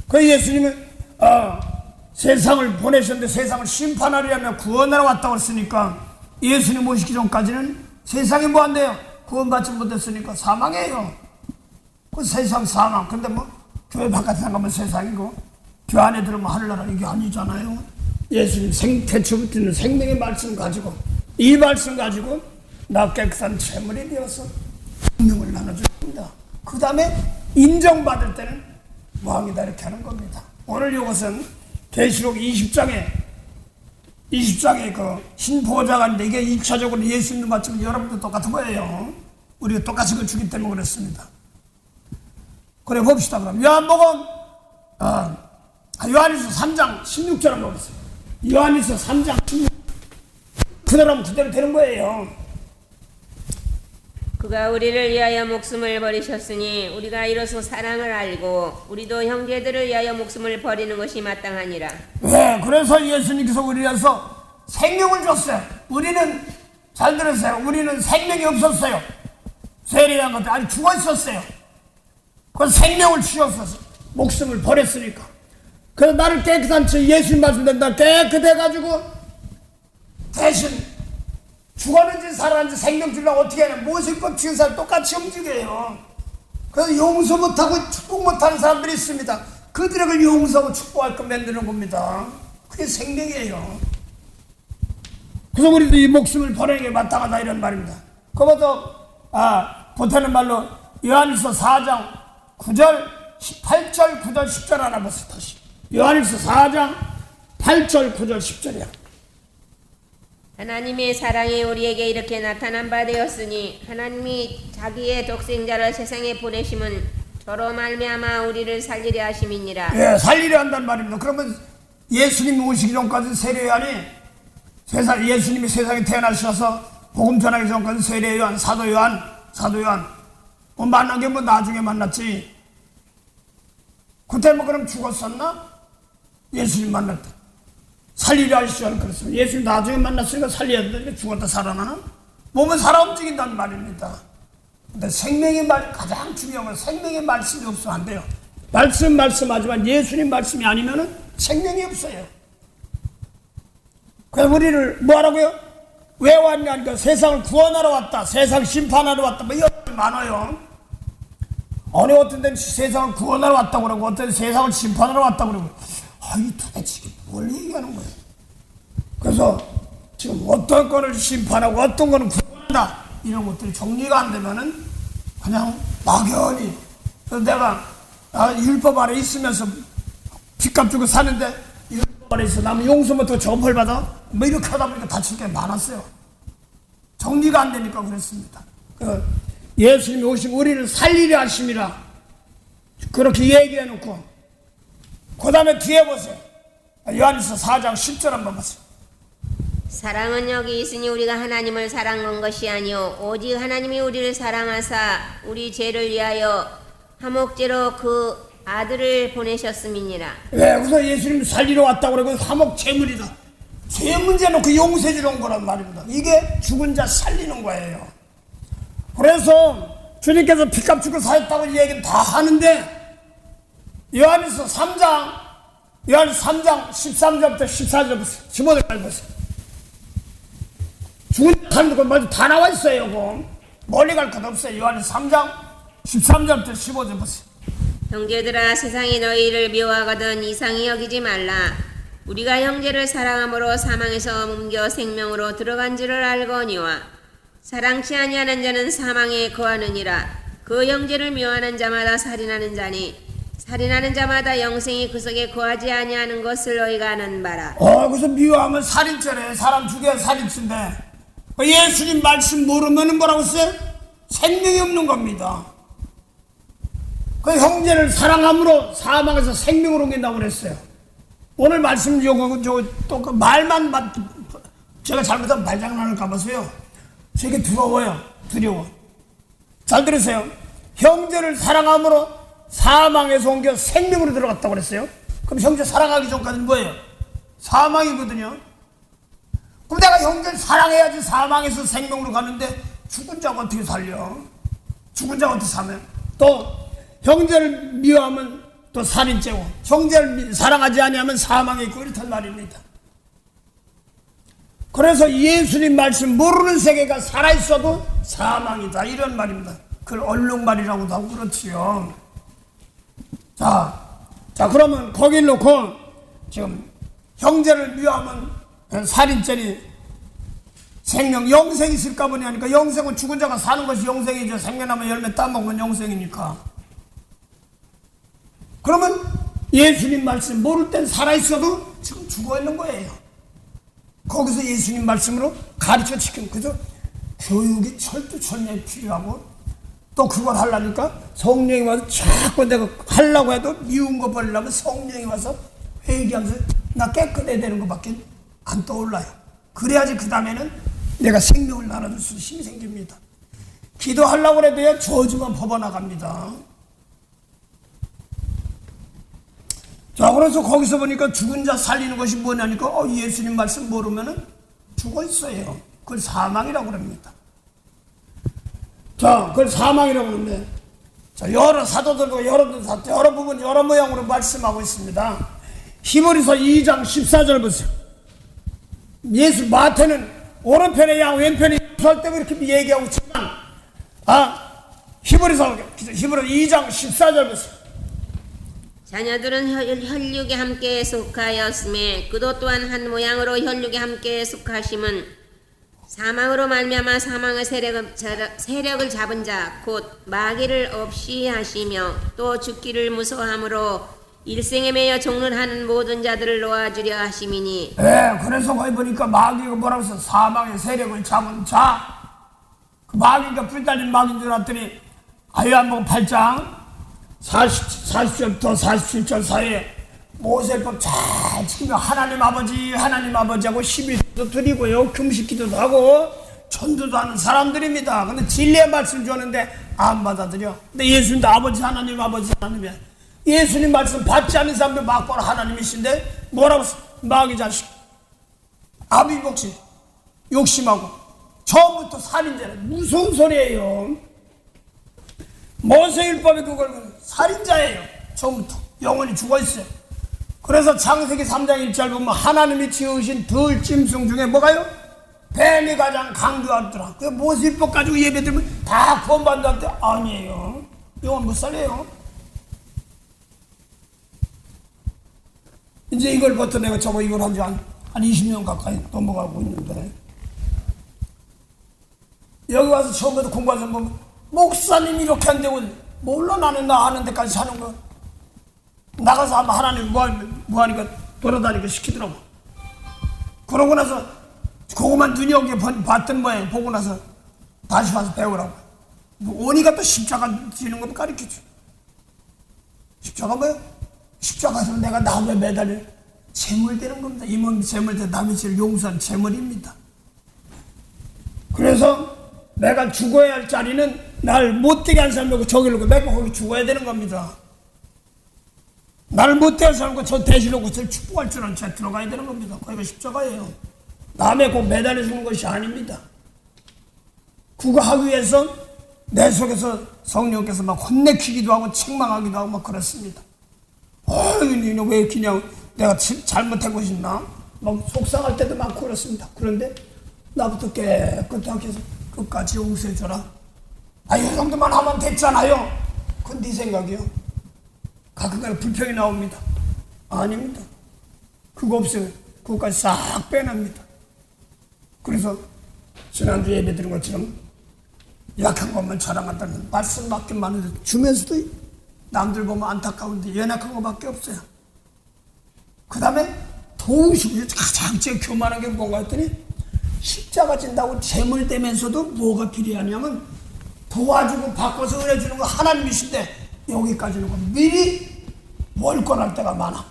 Speaker 1: 그 예수님은 세상을 보내셨는데 세상을 심판하려면 구원하러 왔다고 했으니까 예수님 오시기 전까지는 세상이 뭐 한대요? 구원받지 못했으니까 사망이에요. 그 세상 사망. 근데 뭐 교회 바깥에 나가면 세상이고 교회 안에 들어오면 하늘나라 이게 아니잖아요. 예수님 태초부터는 생명의 말씀 가지고 이 말씀 가지고 나 깨끗한 재물이 되어서 생명을 나눠줍니다. 그 다음에 인정받을 때는 왕이다 이렇게 하는 겁니다. 오늘 이것은 계시록 20장에 그 신보좌관인데 이게 1차적으로 예수님 맞지만 여러분도 똑같은 거예요. 우리가 똑같이 그 주기 때문에 그랬습니다. 그래 봅시다. 그럼 요한복음 요한일서 3장 16절 한번 보세요. 요한일서 3장 16절 그대로 하면 그대로 되는 거예요.
Speaker 2: 그가 우리를 위하여 목숨을 버리셨으니 우리가 이로써 사랑을 알고 우리도 형제들을 위하여 목숨을 버리는 것이 마땅하니라.
Speaker 1: 네, 그래서 예수님께서 우리를 위해서 생명을 줬어요. 우리는 잘 들으세요. 우리는 생명이 없었어요. 세례한 것도 아니 죽어 있었어요. 그 생명을 주셨어요. 목숨을 버렸으니까. 그래서 나를 깨끗한 채 예수님 말씀대로 깨끗해가지고 대신 죽었는지 살았는지 생명 주려고 어떻게 하냐. 모세법 지은 사람 똑같이 움직여요. 그래서 용서 못하고 축복 못하는 사람들이 있습니다. 그들에게 용서하고 축복할 거 만드는 겁니다. 그게 생명이에요. 그래서 우리도 이 목숨을 버리는 게 마땅하다 이런 말입니다. 그것도 보태는 말로 요한일서 4장 9절 8절 9절 10절 하나 보세요. 다시 요한일서 4장 8절 9절 10절이야.
Speaker 2: 하나님의 사랑이 우리에게 이렇게 나타난 바 되었으니 하나님이 자기의 독생자를 세상에 보내심은 저로 말미암아 우리를 살리려 하심이니라.
Speaker 1: 예, 살리려 한단 말입니다. 그러면 예수님이 오시기 전까지 세례 요한이 예수님이 세상에 태어나셔서 복음 전하기 전까지 세례 요한, 사도 요한 만난 게 뭐 나중에 만났지. 그때 뭐 그럼 죽었었나? 예수님 만날 때 살리려 하시죠. 그렇습니다. 예수님 나중에 만났으니까 살려야 되는데 죽었다 살아나는 몸은 살아 움직인다는 말입니다. 근데 생명의 말 가장 중요한 건 생명의 말씀이 없으면 안 돼요. 말씀하지만 예수님 말씀이 아니면은 생명이 없어요. 그래서 우리를 뭐하라고요? 왜 왔냐 하니까 세상을 구원하러 왔다, 세상 심판하러 왔다, 뭐 이런 말이 많아요. 어느 어떤 데는 세상을 구원하러 왔다고 그러고 어떤 데는 세상을 심판하러 왔다고 그러고, 이 도대체 이게 뭘 얘기하는 거예요? 그래서 지금 어떤 거를 심판하고 어떤 거는 구원한다, 이런 것들이 정리가 안 되면은 그냥 막연히, 그래서 내가 율법 아래 있으면서 빚값 주고 사는데 율법 아래 있어 나면 용서부터 저벌 받아, 뭐 이렇게 하다 보니까 다칠 게 많았어요. 정리가 안 되니까 그랬습니다. 예수님이 오신 우리를 살리려 하심이라 그렇게 얘기해 놓고, 그 다음에 뒤에 보세요. 요한일서 4장 10절 한번 보세요.
Speaker 2: 사랑은 여기 있으니 우리가 하나님을 사랑한 것이 아니요 오직 하나님이 우리를 사랑하사 우리 죄를 위하여 화목제로 그 아들을 보내셨음이니라.
Speaker 1: 왜? 그래서 예수님 살리러 왔다고 그러고 화목 제물이다. 죄 문제 놓고 용서 주러 온 거란 말입니다. 이게 죽은 자 살리는 거예요. 그래서 주님께서 빚값 주고 사셨다고 얘기는 다 하는데, 요한일서 3장 13절부터 14절 보세요. 15절까지 보세요. 죽은 자 살리는 거 먼저 다 나와 있어요. 그거. 멀리 갈 것 없어요. 요한일서 3장 13절부터 15절 보세요.
Speaker 2: 형제들아 세상이 너희를 미워하거든 이상히 여기지 말라. 우리가 형제를 사랑함으로 사망에서 옮겨 생명으로 들어간 줄을 알거니와 사랑치 아니하는 자는 사망에 거하느니라. 그 형제를 미워하는 자마다 살인하는 자니 살인하는 자마다 영생이 그 속에 거하지 아니하는 것을 너희가 아는 바라.
Speaker 1: 그래서 미워하면 살인죄래. 사람 죽여야 살인죄인데 예수님 말씀 모르면 뭐라고 했어요? 생명이 없는 겁니다. 그 형제를 사랑함으로 사망에서 생명으로 옮긴다고 그랬어요. 오늘 말씀 또 그 말만 제가 잘못하면 발장난을 까봐서요. 되게 두려워요. 잘 들으세요. 형제를 사랑함으로 사망에서 옮겨 생명으로 들어갔다고 그랬어요. 그럼 형제 사랑하기 전까지는 뭐예요? 사망이거든요. 그럼 내가 형제를 사랑해야지 사망에서 생명으로 가는데 죽은 자가 어떻게 살려? 죽은 자가 어떻게 사면? 또 형제를 미워하면 또 살인죄고, 형제를 사랑하지 아니하면 사망이 있고, 이렇단 말입니다. 그래서 예수님 말씀 모르는 세계가 살아있어도 사망이다, 이런 말입니다. 그걸 얼룩말이라고도 하고 그렇지요. 자 그러면 거길 놓고 지금 형제를 미워하면 살인죄니 생명, 영생이 있을까 보니 하니까, 영생은 죽은 자가 사는 것이 영생이죠. 생명나무 열매 따먹으면 영생이니까. 그러면 예수님 말씀 모를 땐 살아있어도 지금 죽어있는 거예요. 거기서 예수님 말씀으로 가르쳐 지키는, 그죠? 교육이 철두철미하게 필요하고, 또 그걸 하려니까 성령이 와서 자꾸 내가 하려고 해도 미운 거 버리려면 성령이 와서 회개하면서 나 깨끗해야 되는 것밖에 안 떠올라요. 그래야지 그 다음에는 내가 생명을 나눠줄 수 있는 힘이 생깁니다. 기도하려고 해도요, 저주만 퍼져나갑니다. 자, 그래서 거기서 보니까 죽은 자 살리는 것이 뭐냐니까, 예수님 말씀 모르면은 죽어 있어요. 그걸 사망이라고 그럽니다. 자, 그걸 사망이라고 그러는데, 자, 여러 사도들과 여러 부분, 여러 모양으로 말씀하고 있습니다. 히브리서 2장 14절 보세요. 마태는 오른편에 양, 왼편에 설 때 이렇게 얘기하고 있지만, 히브리서 2장 14절 보세요.
Speaker 2: 자녀들은 혈육에 함께 속하였음에 그도 또한 한 모양으로 혈육에 함께 속하심은 사망으로 말미암아 사망의 세력을 잡은 자 곧 마귀를 없이 하시며 또 죽기를 무서워함으로 일생에 매여 종론하는 모든 자들을 놓아주려 하심이니.
Speaker 1: 네, 그래서 거기 보니까 마귀가 뭐라고 해서 사망의 세력을 잡은 자, 그 마귀가 불 달린 마귀인 줄 알았더니 요한복음 8장 40절부터 47절 사이에 모세법 잘 지키며 하나님 아버지하고 11조도 드리고요, 금식기도도 하고 전도도 하는 사람들입니다. 근데 진리의 말씀 주었는데 안 받아들여. 근데 예수님도 아버지 하나님이야. 예수님 말씀 받지 않는 사람들 막바로 하나님이신데 뭐라고 마귀 자식, 아비복신, 욕심하고 처음부터 살인자래. 무서운 소리예요. 모세율법에 그걸 살인자예요. 처음부터 영원히 죽어있어요. 그래서 창세기 3장 1절 보면 하나님이 지으신 들짐승 중에 뭐가요? 뱀이 가장 강조하더라. 그 모세법 가지고 예배드리면 다 구원받는다는데 아니에요. 이건 못 살려요. 이제 이걸부터 내가 저거 이걸 한 지 한 20년 가까이 넘어가고 있는데 여기 와서 처음부터 공부해서 보면 목사님이 이렇게 한다고 몰라. 나는 나 아는 데까지 사는 거. 나가서 하면 하나님 뭐하니까 돌아다니게 시키더라고. 그러고 나서 그거만 눈여겨 봤던 모양 보고 나서 다시 와서 배우라고. 오니까 또 십자가 지는 거 가르쳐줘. 십자가 뭐야? 십자가에서 내가 나무에 매달려 제물되는 겁니다. 이 몸이 제물돼 남의 죄를 용서한 제물입니다. 그래서 내가 죽어야 할 자리는 날 못되게 한 사람이고 저기로 내가 거기 죽어야 되는 겁니다. 나를 못되게 한 사람과 저 대신하고 저를 축복할 줄 아는 자 들어가야 되는 겁니다. 거기가 십자가예요. 남의 꼭 매달려 주는 것이 아닙니다. 그거 하기 위해서 내 속에서 성령께서 막 혼내키기도 하고 책망하기도 하고 막 그렇습니다. 너는 왜 그냥 내가 잘못한 것이 있나? 막 속상할 때도 많고 그렇습니다. 그런데 나부터 깨끗하게 해서 끝까지 용서해줘라. 이 정도만 하면 됐잖아요. 그건 네 생각이요. 가끔가다 불평이 나옵니다. 아닙니다. 그거 없어요. 그거까지 싹 빼냅니다. 그래서 지난주 예배 드린 것처럼 약한 것만 자랑한다는 말씀 맡기만 해도 주면서도 남들 보면 안타까운데 연약한 것밖에 없어요. 그 다음에 도우시고 가장 제일 교만한 게 뭔가 했더니 십자가 진다고 재물되면서도 뭐가 필요하냐면 도와주고 바꿔서 은혜주는 거 하나님이신데 여기까지는 미리 월권할 때가 많아.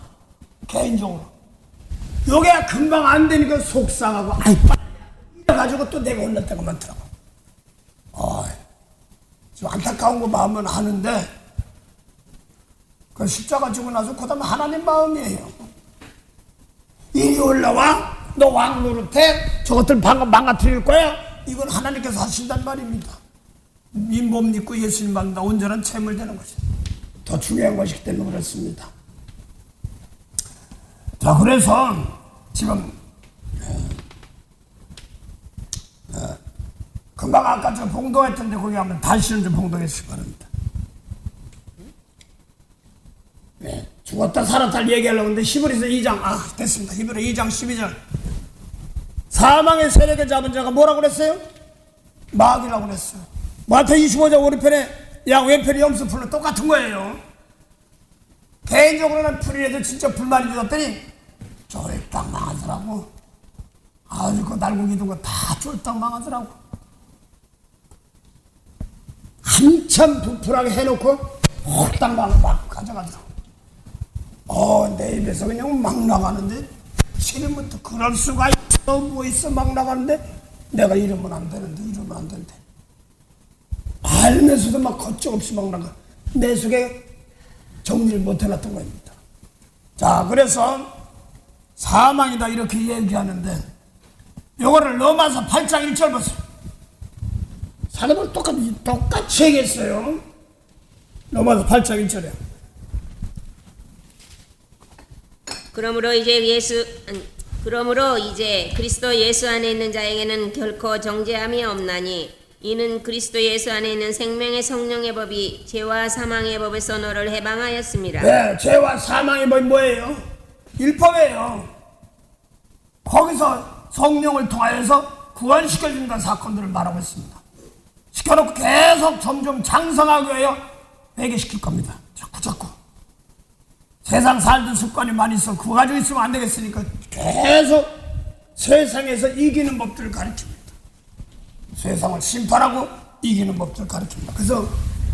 Speaker 1: 개인적으로 요게 금방 안 되니까 속상하고 이래가지고 또 내가 혼날 때가 많더라고. 좀 안타까운 거 마음은 하는데 그 십자가 지고 나서 그 다음에 하나님 마음이에요. 이리 올라와 너 왕 노릇해 저것들 망가뜨릴 거야. 이건 하나님께서 하신단 말입니다. 이 몸 믿고 예수님 만나 온전한 채물 되는 것이 더 중요한 것이기 때문에 그렇습니다. 자, 그래서 지금 금방 아까 저 봉동했던데 거기 한번 다시는 좀 봉동했을 바랍니다. 네, 죽었다 살았다 얘기하려고 했는데 히브리서 2장 됐습니다. 히브리 2장 12절 사망의 세력을 잡은 자가 뭐라고 그랬어요? 마귀라고 그랬어요. 마태복음 25장 오른편에 양 왼편이 염소풀로 똑같은 거예요. 개인적으로는 풀이라도 진짜 불만이 들었더니 쫄딱 망하더라고. 아주 그 날고기 둔 거 다 쫄딱 망하더라고. 한참 부풀하게 해놓고 홀딱 막 가져가더라고. 내 입에서 그냥 막 나가는데 지금부터 그럴 수가 있어 뭐 있어 막 나가는데 내가 이러면 안 되는데 이러면 안 되는데 알면서도 막 걷적없이 막 나가. 내 속에 정리를 못 해놨던 겁니다. 자, 그래서 사망이다 이렇게 얘기하는데 요거를 로마서 8장 1절 보세요. 사람을 똑같이 얘기했어요. 로마서 8장 1절에
Speaker 2: 그러므로 이제 그리스도 예수 안에 있는 자에게는 결코 정죄함이 없나니 이는 그리스도 예수 안에 있는 생명의 성령의 법이 죄와 사망의 법에서 너를 해방하였습니다.
Speaker 1: 네, 죄와 사망의 법이 뭐예요? 율법이에요. 거기서 성령을 통하여서 구원시켜준다는 사건들을 말하고 있습니다. 시켜놓고 계속 점점 장성하게 하여 회개시킬 겁니다. 자꾸 세상 살던 습관이 많이 있어. 그거 가지고 있으면 안 되겠으니까 계속 세상에서 이기는 법들을 가르칩니다. 세상을 심판하고 이기는 법들을 가르칩니다. 그래서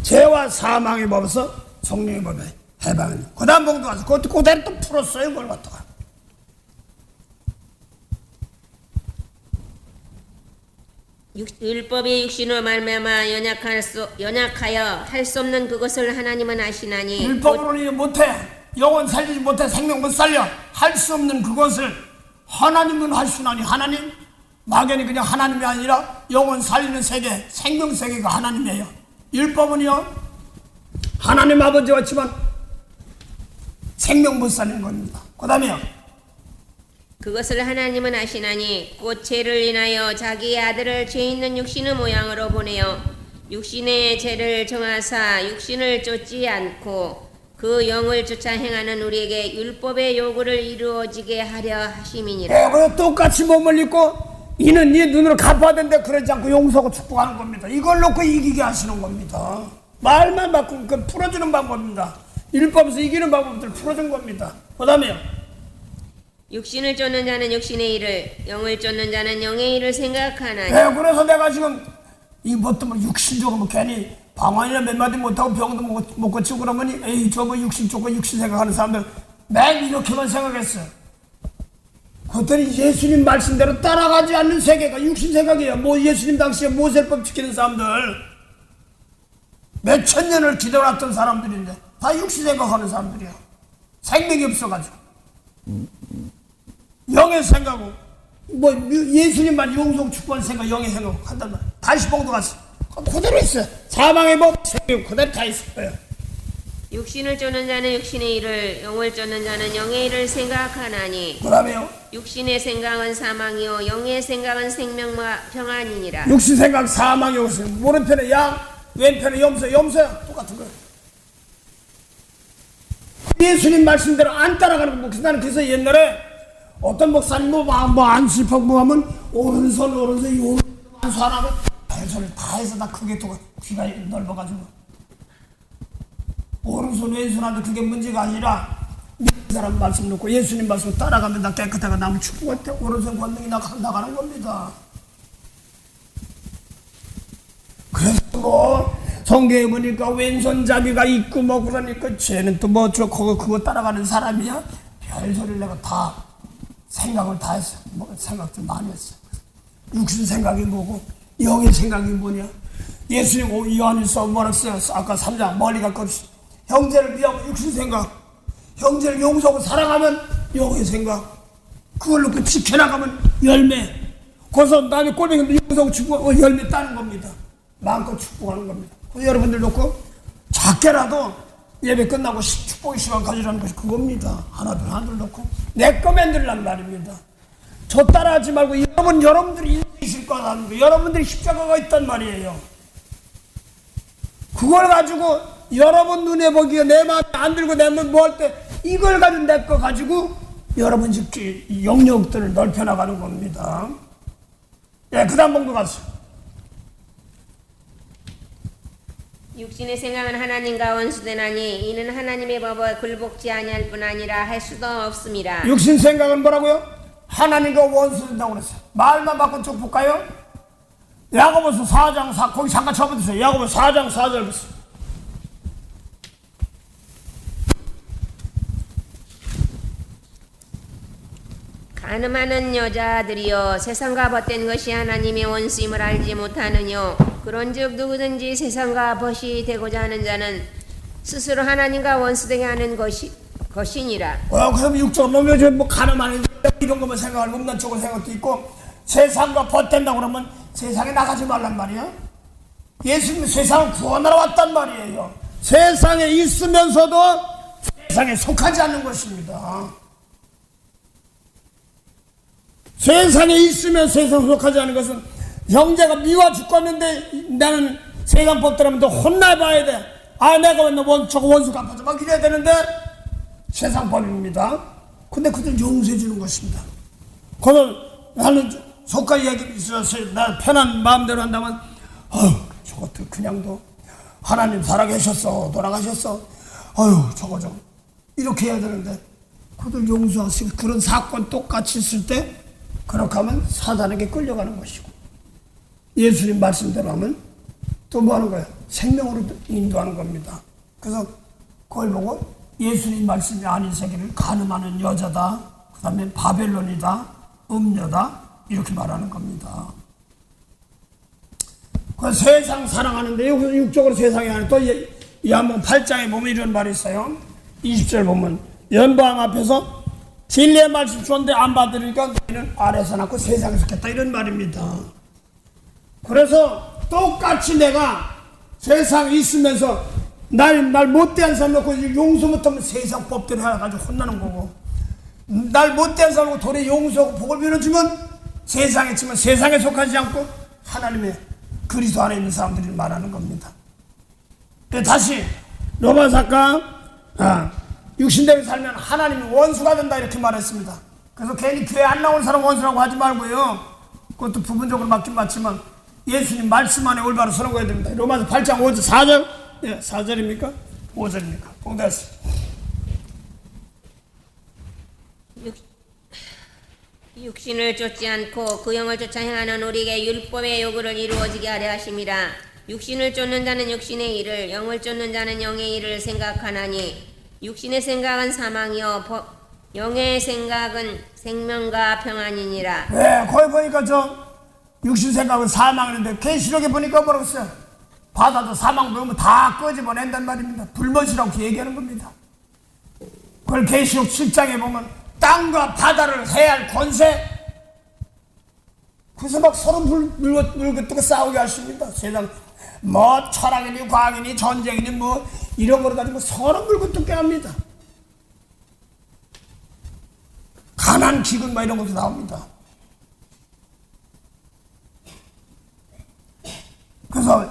Speaker 1: 죄와 사망의 법에서 성령의 법에 해방을. 그 다음 봉도 가서 그것도 그대로 또 풀었어요. 그걸 갖다가.
Speaker 2: 율법이 육신으로 말미암아 연약하여 할 수 없는 그것을 하나님은 아시나니
Speaker 1: 율법으로는 못해. 영혼 살리지 못해. 생명 못 살려. 할 수 없는 그것을 하나님은 하시나니. 하나님 막연히 그냥 하나님이 아니라 영혼 살리는 세계, 생명 세계가 하나님이에요. 율법은요 하나님 아버지와 같지만 생명 못 살리는 겁니다. 그 다음에요.
Speaker 2: 그것을 하나님은 아시나니 곧 죄를 인하여 자기의 아들을 죄 있는 육신의 모양으로 보내어 육신의 죄를 정하사 육신을 쫓지 않고 그 영을 쫓아 행하는 우리에게 율법의 요구를 이루어지게 하려 하심이니라.
Speaker 1: 그래서 똑같이 몸을 입고 이는 네 눈으로 갚아야 되는데 그러지 않고 용서하고 축복하는 겁니다. 이걸 놓고 이기게 하시는 겁니다. 말만 바꾸면 그건 풀어주는 방법입니다. 율법에서 이기는 방법들 풀어준 겁니다. 그 다음에요.
Speaker 2: 육신을 쫓는 자는 육신의 일을 영을 쫓는 자는 영의 일을 생각하나니.
Speaker 1: 그래서 내가 지금 이것도 뭐 육신적으로 뭐 괜히 방언이나 몇 마디 못하고 병도 못 고치고 그러면 에이 저거 육신 쫓고 육신 생각하는 사람들 맨 이렇게만 생각했어요. 그것들이 예수님 말씀대로 따라가지 않는 세계가 육신 생각이에요. 뭐 예수님 당시에 모세법 지키는 사람들 몇천 년을 기도했던 사람들인데 다 육신 생각하는 사람들이야. 생명이 없어가지고 영의 생각하고 뭐 예수님 말 용서 축복하는 생각 영의 생각 한단 말이야. 다시 봉도 갔어. 그대로 있어요. 사망의 법 생명 그대로 다 있을 거예요.
Speaker 2: 육신을 쫓는 자는 육신의 일을 영을 쫓는 자는 영의 일을 생각하나니.
Speaker 1: 그 다음에요.
Speaker 2: 육신의 생각은 사망이요 영의 생각은 생명과 평안이니라.
Speaker 1: 육신 생각 사망이 오세요. 오른편에 양 왼편에 염소야 똑같은 거예요. 예수님 말씀대로 안 따라가는 거. 나는 그래서 옛날에 어떤 목사님 뭐 안수입하고 하면 오른손 요 안수 안 하면 별소리를 다 해서 다 크게 또 귀가 넓어가지고 오른손 왼손한테 그게 문제가 아니라 이 사람 말씀 놓고 예수님 말씀 따라가면 나 깨끗하게 나무 축복할 때 오른손 권능이 나가는 겁니다. 그래서 뭐 성경에 보니까 왼손잡이가 있고 뭐 그러니까 쟤는 또 뭐 저 그거 따라가는 사람이야? 별소리를 내가 다 생각을 다 했어. 뭐 생각 좀 많이 했어. 육신 생각이 뭐고 영의 생각이 뭐냐? 예수님 요한일서 뭐라 써요? 아까 3장 멀리 갈 것 없이 형제를 위하고 육신 생각, 형제를 용서하고 사랑하면 영의 생각, 그걸 놓고 지켜나가면 열매. 거기서 남의 꼴뱅이도 용서하고 축복하고 열매 따는 겁니다. 마음껏 축복하는 겁니다. 그래서 여러분들 놓고 작게라도 예배 끝나고 축복의 시간 가지라는 것이 그겁니다. 하나둘 놓고 내 거 만들란 말입니다. 저 따라하지 말고 여러분들이 인생이 있을 거라는 거, 여러분들이 십자가가 있단 말이에요. 그걸 가지고 여러분 눈에 보기에 내 마음에 안 들고 내면 뭐 할 때 이걸 가지고 내 거 가지고 여러분 집 영역들을 넓혀나가는 겁니다. 예, 그 다음 봉도 갔어요.
Speaker 2: 육신의 생각은 하나님과 원수되나니 이는 하나님의 법에 굴복지 아니할 뿐 아니라 할 수도 없음이라.
Speaker 1: 육신 생각은 뭐라고요? 하나님과 원수된다고 그랬어요. 말만 바꿔 쭉 볼까요? 야고보서 4장 4 거기 잠깐 쳐보세요. 야고보서 4장 4절 보세요.
Speaker 2: 가늠하는 여자들이여 세상과 벗된 것이 하나님의 원수임을 알지 못하느뇨. 그런즉 누구든지 세상과 벗이 되고자 하는 자는 스스로 하나님과 원수되게 하는 것이니라.
Speaker 1: 그럼 육적 놈이 뭐 가늠하는 이런 것만 생각하고 음란 쪽을 생각도 있고 세상과 벗된다고 그러면 세상에 나가지 말란 말이야. 예수님은 세상을 구원하러 왔단 말이에요. 세상에 있으면서도 세상에 속하지 않는 것입니다. 세상에 있으면 세상에 속하지 않는 것은 형제가 미워 죽겠는데 나는 세상 법대로 또 혼나봐야 돼. 아 내가 왜 저거 원수 갚아줘 막 이래야 되는데 세상 법입니다. 근데 그들 용서해 주는 것입니다. 그걸 나는 속까지 얘기 있어서 나 편한 마음대로 한다면 저것들 그냥도 하나님 살아계셨어 돌아가셨어 저거 좀 이렇게 해야 되는데 그들 용서하시고 그런 사건 똑같이 있을 때 그렇게 하면 사단에게 끌려가는 것이고 예수님 말씀대로 하면 또 뭐 하는 거예요? 생명으로 인도하는 겁니다. 그래서 그걸 보고 예수님 말씀이 아닌 세계를 가늠하는 여자다, 그 다음에 바벨론이다, 음녀다 이렇게 말하는 겁니다. 그 세상 사랑하는데 여기서 육적으로 세상이 아니라 또 야한번 8장에 보면 이런 말이 있어요. 20절 보면 연방 앞에서 진리의 말씀 주었는데 안 받으니까 너희는 아래서 낳고 세상에서 겠다 이런 말입니다. 그래서 똑같이 내가 세상에 있으면서 날 못대한 사람 놓고 용서 못하면 세상 법대로 해가지고 혼나는 거고 날 못된 사람하고 돌에 용서하고 복을 빌어주면 세상에 치면 세상에 속하지 않고 하나님의 그리스도 안에 있는 사람들이 말하는 겁니다. 다시 로마사가 육신대로 살면 하나님이 원수가 된다 이렇게 말했습니다. 그래서 괜히 교회 안 나온 사람 원수라고 하지 말고요. 그것도 부분적으로 맞긴 맞지만 예수님 말씀 안에 올바로 서는 거야 됩니다. 로마서 8장 5절 4절 4절입니까? 5절입니까? 공대하세요.
Speaker 2: 육신을 쫓지 않고 그 영을 쫓아 행하는 우리에게 율법의 요구를 이루어지게 하려 하심이라. 육신을 쫓는 자는 육신의 일을, 영을 쫓는 자는 영의 일을 생각하나니 육신의 생각은 사망이요 영의 생각은 생명과 평안이니라.
Speaker 1: 네, 거기 보니까 육신 생각은 사망인데 계시록에 보니까 뭐라고 써요? 바다도 사망 보면 다 끄집어낸단 말입니다. 불못이라고 얘기하는 겁니다. 그걸 계시록 7장에 보면 땅과 바다를 해할 권세, 그래서 막 서로 물고 뜨고 싸우게 하십니다. 세상 뭐 철학이니 과학이니 전쟁이니 뭐 이런 거로 가지고 서로 물고 뜯게 합니다. 가난 기근 뭐 이런 것도 나옵니다. 그래서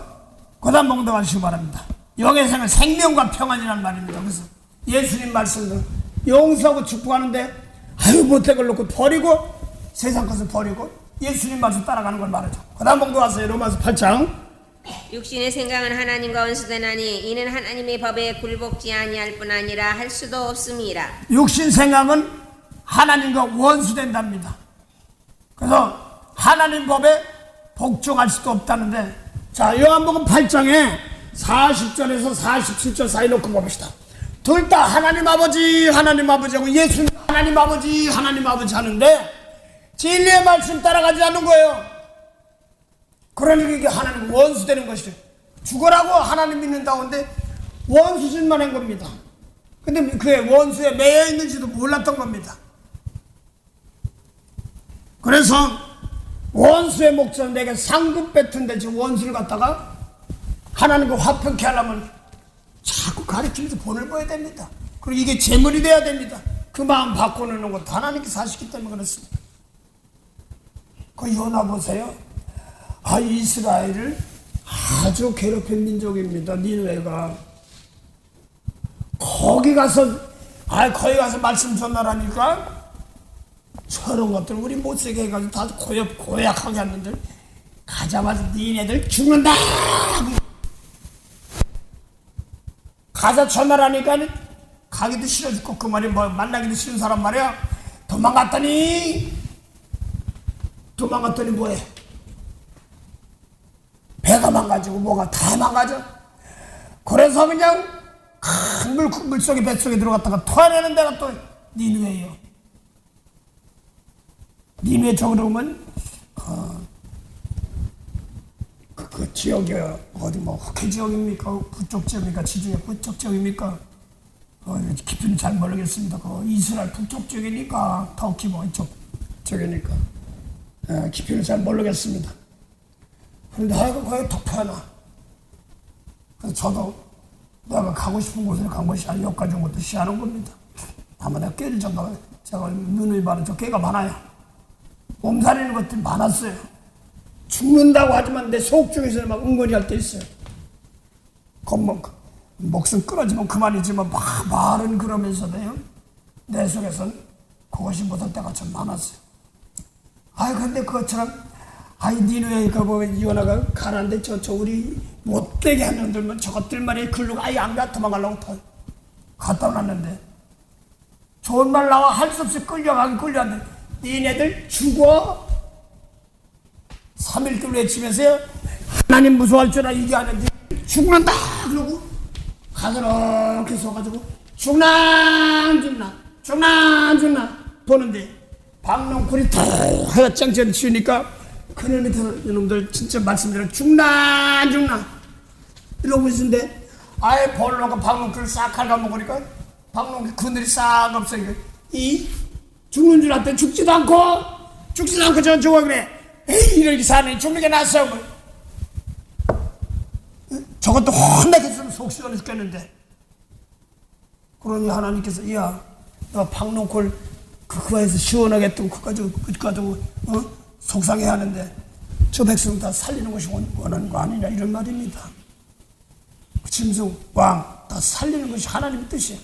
Speaker 1: 고단 봉독하시기 바랍니다. 영의 생을 생명과 평안이라는 말입니다. 그래서 예수님 말씀도 용서하고 축복하는데 아유 못해 걸 놓고 버리고 세상 것을 버리고 예수님 말씀 따라가는 걸 말하죠. 고단 봉독하세요. 로마서 8장.
Speaker 2: 육신의 생각은 하나님과 원수되나니 이는 하나님의 법에 굴복지 아니할 뿐 아니라 할 수도 없음이라.
Speaker 1: 육신 생각은 하나님과 원수된답니다. 그래서 하나님 법에 복종할 수도 없다는데, 자 요한복음 8장에 40절에서 47절 사이 놓고 봅시다. 둘 다 하나님 아버지 하고 예수님 하나님 아버지 하는데 진리의 말씀 따라가지 않는 거예요. 그러니까 이게 하나님 원수 되는 것이죠. 죽으라고 하나님 믿는다고 하는데 원수짓만 한 겁니다. 근데 그의 원수에 매여 있는지도 몰랐던 겁니다. 그래서 원수의 목전 내게 상급 뱉은데 지금 원수를 갖다가 하나님과 화평케 하려면 자꾸 가르치면서 본을 보여야 됩니다. 그리고 이게 재물이 돼야 됩니다. 그 마음 바꿔놓는 것도 하나님께서 하시기 때문에 그렇습니다. 그 요나 보세요. 이스라엘을 아주 괴롭힌 민족입니다. 니느웨가. 거기 가서 말씀 전하라니까 저런 것들 우리 못쓰게 해가지고 다 고약하게 하는데 가자마자 니네들 죽는다. 가자 전하라니까 가기도 싫어 죽고 그 말이 뭐 만나기도 싫은 사람 말이야. 도망갔더니 뭐해? 배가 망가지고 뭐가 다 망가져. 그래서 그냥 큰 물속에 뱃속에 들어갔다가 토해내는 데가 또 니느웨예요. 니느웨 쪽으로 오면 그 지역이 어디 뭐 흑해 지역입니까? 북쪽 지역입니까? 지중해 북쪽 지역입니까? 깊이는 잘 모르겠습니다. 이스라엘 북쪽 지역이니까 터키 뭐 이쪽 지역이니까 깊이는 잘 모르겠습니다. 그런데 하여간 거기 덮여놔. 그래서 저도 내가 가고 싶은 곳에 간 것이 아니고 여기까지 온 것도 시하는 겁니다. 아마 내가 깨를 전가 제가 눈을 바른 저 깨가 많아요. 몸살이는 것들이 많았어요. 죽는다고 하지만 내 속 중에서 막 응거리 할 때 있어요. 목숨 끊어지면 그만이지만 막 말은 그러면서도요. 내 속에서는 그것이 못할 때가 참 많았어요. 근데 그것처럼 니느웨가 뭐 이혼아가 가라는데 저 우리 못되게 하는 놈들만 저것들 말이야 글로 안 가 도망가려고 갔다 놨는데 좋은 말 나와 할 수 없이 끌려가는데 니네들 죽어 3일길 외치면서요 하나님 무서워할 줄 알아 이게 하는데 죽는다 그러고 가서 이렇게 서가지고 죽나 보는데 박농쿨이 다 하얗장처럼 치우니까 그늘 밑에서 이놈들 진짜 말씀대로 죽나 이러고 있는데 벌로가 박농쿨을 싹 갉아먹으니까 박농쿨 그늘이 싹 없어요. 죽는 줄 알았더니 죽지도 않고 저 죽어 그래. 이렇게 사는 죽는 게 낫어. 저것도 혼나게 있으면 속 시원해 죽겠는데 그러니 하나님께서 너 박농쿨 그거에서 시원하게 했던 그거 가지고 속상해 하는데 저 백성 다 살리는 것이 원하는 거 아니냐 이런 말입니다. 짐승, 왕 다 살리는 것이 하나님의 뜻이에요.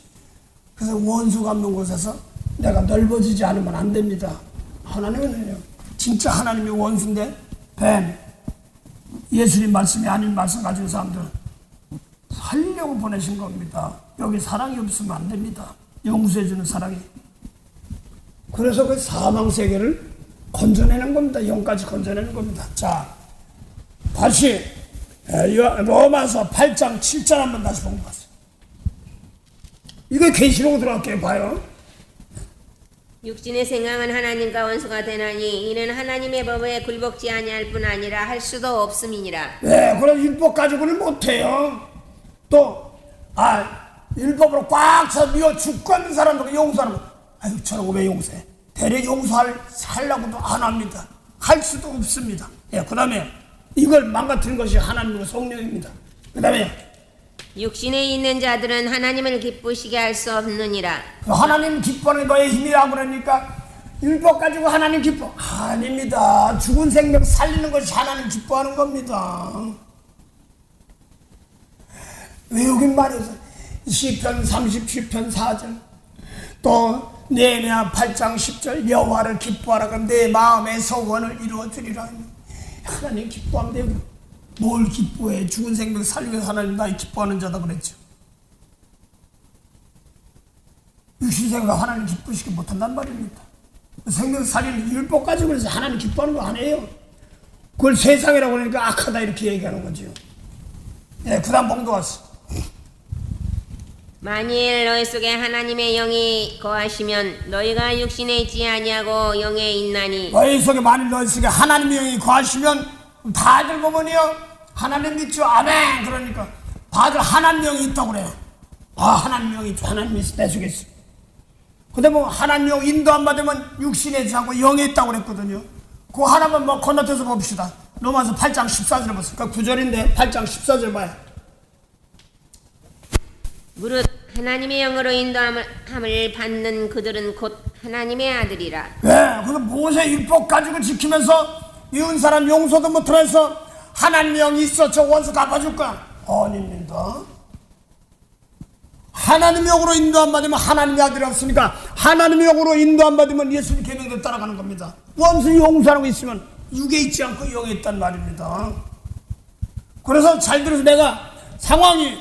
Speaker 1: 그래서 원수가 없는 곳에서 내가 넓어지지 않으면 안 됩니다. 하나님은요 진짜 하나님의 원수인데 뱀, 예수님 말씀이 아닌 말씀 가진 사람들 살리려고 보내신 겁니다. 여기 사랑이 없으면 안 됩니다. 용서해주는 사랑이. 그래서 그 사망 세계를 건져내는 겁니다. 영까지 건져내는 겁니다. 자, 다시 로마서 8장 7절 한번 다시 보고 가세요. 이거 계시록 들어갈게요. 봐요.
Speaker 2: 육신의 생각은 하나님과 원수가 되나니 이는 하나님의 법에 굴복지 아니할 뿐 아니라 할 수도 없음이니라.
Speaker 1: 네, 그럼 율법 가지고는 못해요. 또 율법으로 꽉 차 미워 죽겠는 사람들 용서하는 거. 아유 저런 거 왜 용서해? 대리 용서하려고도 안 합니다. 할 수도 없습니다. 예, 그 다음에 이걸 망가뜨린 것이 하나님과 성령입니다. 그 다음에
Speaker 2: 육신에 있는 자들은 하나님을 기쁘시게 할 수 없느니라.
Speaker 1: 하나님 기뻐하는 너의 힘이라고 그러니까 율법 가지고 하나님 기뻐? 아닙니다. 죽은 생명 살리는 것이 하나님 기뻐하는 겁니다. 외우긴 말해서 시편 37편 4절 또 네헤미야 8장 10절 여호와를 기뻐하라 그럼 내 마음의 소원을 이루어주리라. 하나님 기뻐하면 뭘 기뻐해? 죽은 생명 살리면서 하나님 나의 기뻐하는 자다 그랬죠. 육신생각 하나님 기쁘시게 못한단 말입니다. 생명 살리는 율법 가지고 그래서 하나님 기뻐하는 거 아니에요. 그걸 세상이라고 그러니까 악하다 이렇게 얘기하는 거죠. 예, 그 다음 봉도 왔어.
Speaker 2: 만일 너희 속에 하나님의 영이 거하시면 너희가 육신에 있지 아니하고 영에 있나니.
Speaker 1: 너희 속에 만일 너희 속에 하나님의 영이 거하시면 다들 보면요 하나님 믿죠. 아멘. 그러니까 다들 하나님의 영이 있다고 그래요. 하나님의 영이 있죠. 하나님이 내 속에 있어. 근데 뭐 하나님의 영 인도 안 받으면 육신에 있지 않고 영에 있다고 그랬거든요. 그거 하나만 뭐 건너뛰어서 봅시다. 로마서 8장 14절 보세요. 그 9절인데 8장 14절 봐요.
Speaker 2: 무릇 하나님의 영으로 인도함을 받는 그들은 곧 하나님의 아들이라.
Speaker 1: 네, 그래서 모세 율법 가지고 지키면서 이웃 사람 용서도 못해서 하나님의 영이 있어 저 원수 갚아줄 거야. 아닙니다. 하나님의 영으로 인도 안 받으면 하나님의 아들이 없으니까 하나님의 영으로 인도 안 받으면 예수님 계명대로 따라가는 겁니다. 원수 용서하는 거 있으면 육에 있지 않고 영에 있단 말입니다. 그래서 잘 들어서 내가 상황이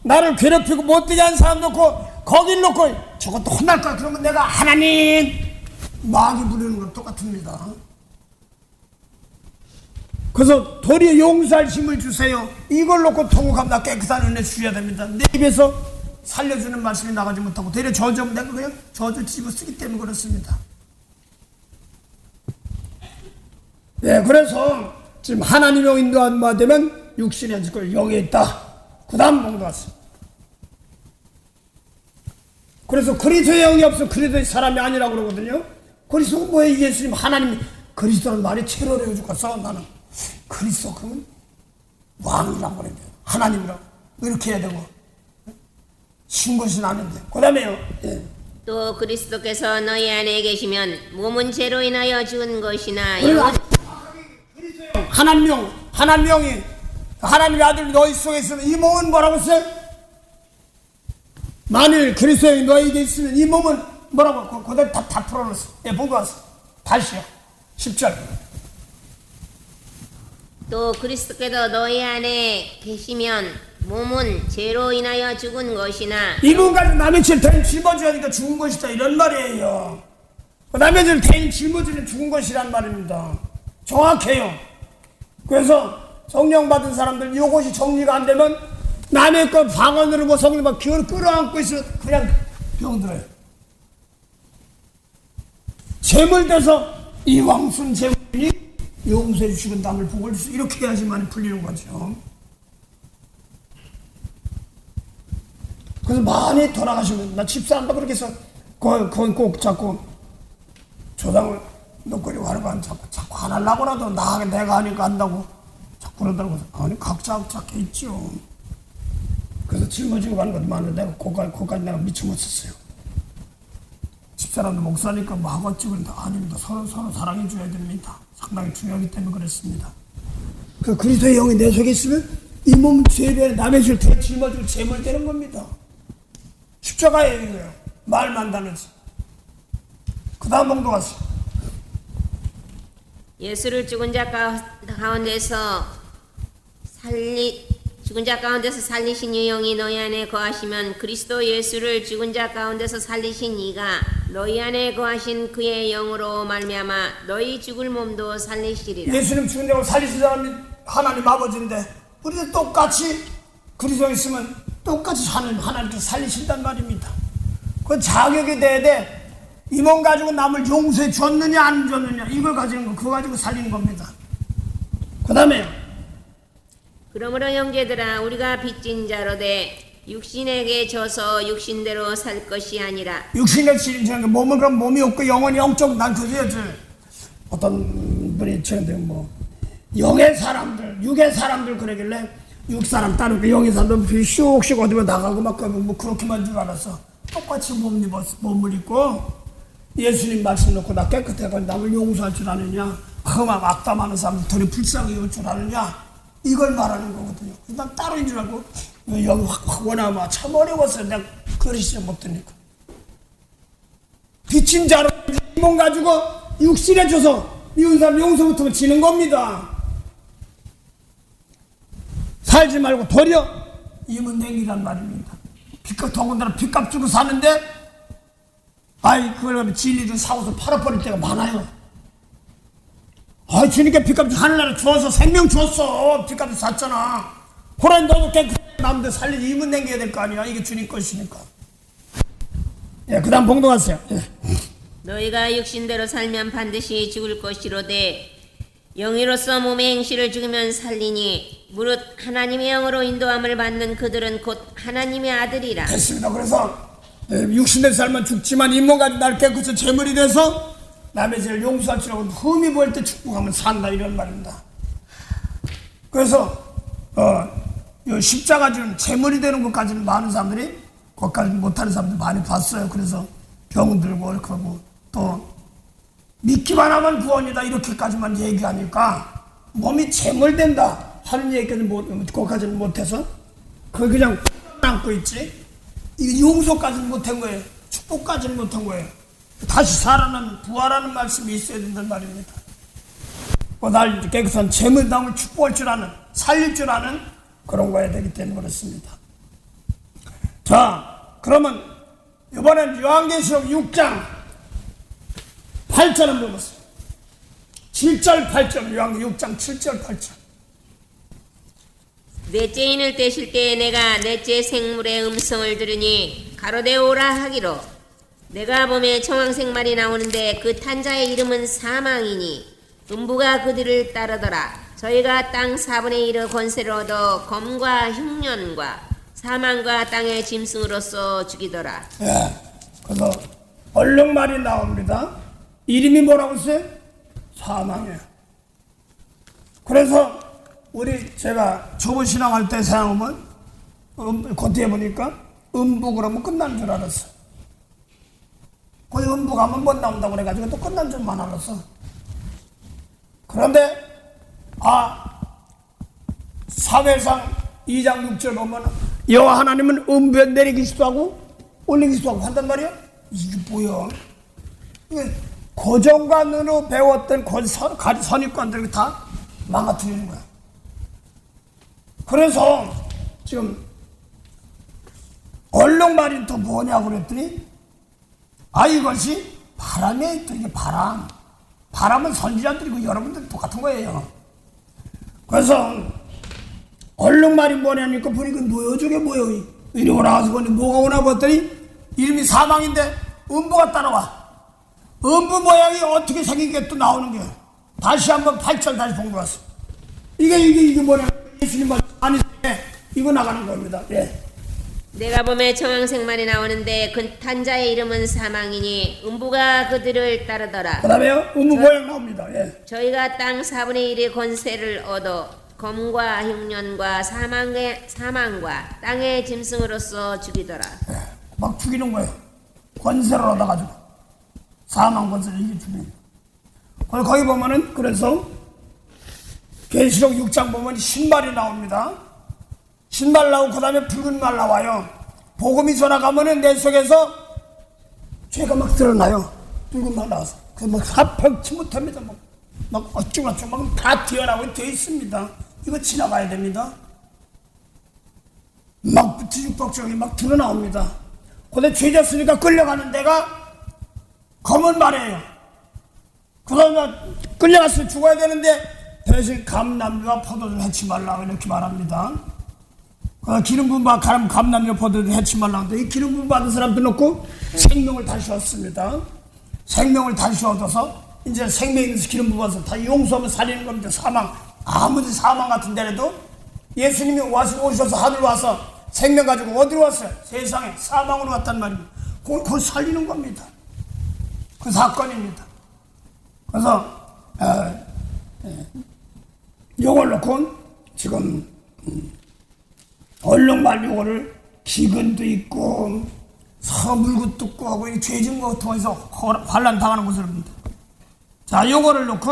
Speaker 1: 나를 괴롭히고 못되게 한 사람 놓고 거길 놓고 저것도 혼날 거야. 그러면 내가 하나님 마귀 부르는 건 똑같습니다. 그래서 도리어 용서할 힘을 주세요. 이걸 놓고 통곡하면 나 깨끗한 은혜 주셔야 됩니다. 내 입에서 살려주는 말씀이 나가지 못하고 도리어 저주하면 내가 그냥 저주 집어 쓰기 때문에 그렇습니다. 네, 그래서 지금 하나님의 인도 안 받으면 육신의 지걸 영에 있다. 그 다음 봉도 왔어. 그래서 그리스도의 영이 없으면 그리스도의 사람이 아니라고 그러거든요. 그리스도가 뭐예요? 예수님 하나님 그리스도라는 말이 체로래요 죽었어. 나는 그리스도 그러면 왕이라고 그래요. 하나님이라고 이렇게 해야 되고 쉬운 것은 아닌데. 그 다음에요. 예.
Speaker 2: 또 그리스도께서 너희 안에 계시면 몸은 죄로 인하여 죽은 것이나 영은
Speaker 1: 하나님의 영이 하나님의 아들 너희 속에 있으면 이 몸은 뭐라고 했어요? 만일 그리스도의 영이 너희에게 있으면 이 몸은 뭐라고? 그대로 다 풀어놨어. 예, 보고 왔어. 다시요. 10절.
Speaker 2: 또 그리스도께서 너희 안에 계시면 몸은 죄로 인하여 죽은 것이나
Speaker 1: 이 몸 가지고 남의 죄를 대인 짊어지니까 죽은 것이다 이런 말이에요. 남의 죄를 대인 짊어지는 죽은 것이란 말입니다. 정확해요. 그래서 성령 받은 사람들 이것이 정리가 안 되면 남의 거 방언으로 뭐 성령 막 기어를 끌어안고 있으면 그냥 병들어요. 재물돼서 이 왕순 재물이 용서해 주시고 남을 복을 주시고 이렇게 해야지만 풀리는 거죠. 그래서 많이 돌아가시면 나 집사한다 그렇게 해서 거기 꼭 자꾸 조상을 넣으려고 하는 거 아니야. 자꾸 안 하려고라도 내가 하니까 한다고 자꾸 그러더라고. 아니 각자 게 있죠. 그래서 짊어지고 가는 것도 많은데 내가 그까지 내가 미쳐 못 썼어요. 집사람도 목사니까 뭐 하겠지. 그런데 아닙니다. 서로 사랑해 줘야 됩니다. 상당히 중요하기 때문에 그렇습니다. 그 그리스도의 영이 내 속에 있으면 이 몸 죄에 남의 죄를 짊어지고 제물되는 겁니다. 십자가예요, 이거요. 말만 다르지. 그 다음 봉도 갔어요.
Speaker 2: 예수를 죽은 자 가운데서 살리신 이 영이 너희 안에 거하시면 그리스도 예수를 죽은 자 가운데서 살리신 이가 너희 안에 거하신 그의 영으로 말미암아 너희 죽을 몸도 살리시리라.
Speaker 1: 예수님 죽은 자고 살리신 사람이 하나님 아버지인데 우리도 똑같이 그리스도 있으면 똑같이 하나님께 살리신단 말입니다. 그 자격이 돼야 돼. 이 몸 가지고 남을 용서해 줬느냐 안 줬느냐 이걸 가지는 거 그거 가지고 살리는 겁니다. 그 다음에
Speaker 2: 그러므로 형제들아 우리가 빚진 자로되 육신에게 져서 육신대로 살 것이 아니라
Speaker 1: 육신을 지는 게 몸은 그럼 몸이 없고 영은 영적 난 그래야지. 어떤 분이 저한테 뭐 영의 사람들 육의 사람들 그러길래 육 사람 따르고 영의 사람들 슉슉 어디로 나가고 막 뭐 그렇게만 줄 알았어. 똑같이 몸을 입고 예수님 말씀 놓고 나 깨끗해가 남을 용서할 줄 아느냐 험한 악담 많은 사람들 덜이 불쌍히 올 줄 아느냐 이걸 말하는 거거든요. 난 따로인 줄 알고 여기 확 원하면 참 어려웠어요. 내가 그릇이 못 드니까 빚진 자로 몸 가지고 육신에 줘서 미운 사람 용서 못하면 지는 겁니다. 살지 말고 도리어 임은 냉기란 말입니다. 빚값 더군다나 빚값 주고 사는데 아이 그걸 가면 진리든 사고서 팔아버릴 때가 많아요. 아 주님께 빚값 하늘나라 주어서 생명 줬어. 빚값 샀잖아. 그래 너도 깨끗하게 남들 살리지 임은 냉겨야 될 거 아니야. 이게 주님 것이니까. 예, 그 다음 봉도 갔어요. 예.
Speaker 2: 너희가 육신대로 살면 반드시 죽을 것이로되 영이로서 몸의 행실을 죽이면 살리니 무릇 하나님의 영으로 인도함을 받는 그들은 곧 하나님의 아들이라.
Speaker 1: 됐습니다. 그래서 육신의 삶은 죽지만 인몸 가지고 날 깨끗이 제물이 돼서 남의 죄를 용서할 줄 알고 흠이 보일 때 축복하면 산다 이런 말입니다. 그래서 이 십자가 지는 제물이 되는 것까지는 많은 사람들이 거기까지 못하는 사람들 많이 봤어요. 그래서 병 들고 이렇게 하고 또 믿기만 하면 구원이다 이렇게까지만 얘기하니까 몸이 제물된다 하는 얘기까지는 거기까지는 못해서 그걸 그냥 안고 있지. 이 용서까지는 못한 거예요. 축복까지는 못한 거예요. 다시 살아나는 부활하는 말씀이 있어야 된단 말입니다. 날 깨끗한 제물 남을 축복할 줄 아는 살릴 줄 아는 그런 거야 되기 때문에 그렇습니다. 자 그러면 이번엔 요한계시록 6장 8절 한번 보세요. 7절 8절 요한계시록 6장 7절 8절
Speaker 2: 넷째 인을 떼실 때에 내가 넷째 생물의 음성을 들으니 가로되 오라 하기로 내가 보매 청황색 말이 나오는데 그 탄자의 이름은 사망이니 음부가 그들을 따르더라. 저희가 땅 4분의 1의 권세를 얻어 검과 흉년과 사망과 땅의 짐승으로서 죽이더라.
Speaker 1: 예, 그래서 얼룩말이 나옵니다. 이름이 뭐라고 했어요? 사망이에요. 그래서 제가 초보 신앙할 때 생각하면 겉에 보니까 음부 그러면 끝난 줄 알았어. 거기 음부 가면 못 나온다고 그래가지고 또 끝난 줄만 알았어. 그런데 사회상 2장 6절 보면 여호와 하나님은 음부에 내리기도 하고 올리기도 하고 한단 말이야. 이게 뭐야? 이게 고정관으로 배웠던 선입관들이 다 망가뜨리는 거야. 그래서 지금 얼룩말이 또 뭐냐고 그랬더니 이것이 바람에 있다. 이게 바람은 선지자들이고 여러분들 똑같은 거예요. 그래서 얼룩말이 뭐냐니까 보니까 뭐여 저게 뭐여 이리 오라가서 보니 뭐가 오나 봤더니 이름이 사망인데 음부가 따라와. 음부 모양이 어떻게 생긴 게 또 나오는 거야. 다시 한번 8절 다시 본 것 같습니다. 이게 뭐냐 예수님 말 아니 이거 나가는 겁니다. 예.
Speaker 2: 내가 보매 청황색 말이 나오는데 그 탄자의 이름은 사망이니 음부가 그들을 따르더라.
Speaker 1: 그 다음에요 음부 모양 나옵니다. 예.
Speaker 2: 저희가 땅 4분의 1의 권세를 얻어 검과 흉년과 사망과 땅의 짐승으로서 죽이더라.
Speaker 1: 예. 막 죽이는 거예요. 권세를 얻어가지고 사망 권세를 이겨줍니다. 거기 보면은 그래서 계시록 6장 보면 신발이 나옵니다. 신발 나오고 그 다음에 붉은 말 나와요. 복음이 전화가면은 내 속에서 죄가 막 드러나요. 붉은 말 나와서 그막 합격치 못합니다. 막 어쩌고저쩌고 막 다 튀어나오게 되어 있습니다. 이거 지나가야 됩니다. 막 뒤죽박죽이 막 드러나옵니다. 근데 죄 졌으니까 끌려가는 데가 검은 말이에요. 그 다음에 끌려갔으면 죽어야 되는데 대신 감람류와 포도주를 해치 말라고 이렇게 말합니다. 기름 부음 받은 감람류와 포도주를 해치 말라고 하는데 이 기름 부음 받은 사람들 놓고 생명을 다시 얻습니다. 생명을 다시 얻어서 이제 생명이 있는 기름 부음 받아서 다 용서하면 살리는 겁니다. 사망, 아무리 사망 같은 데라도 예수님이 오셔서 하늘 와서 생명 가지고 어디로 왔어요? 세상에 사망으로 왔단 말입니다. 그걸 살리는 겁니다. 그 사건입니다. 그래서 요걸 놓고 지금 얼룩말 요거를 기근도 있고 서물고 뜯고 하고 이 죄진 거 통해서 환난 당하는 것을 봅니다. 자, 요거를 놓고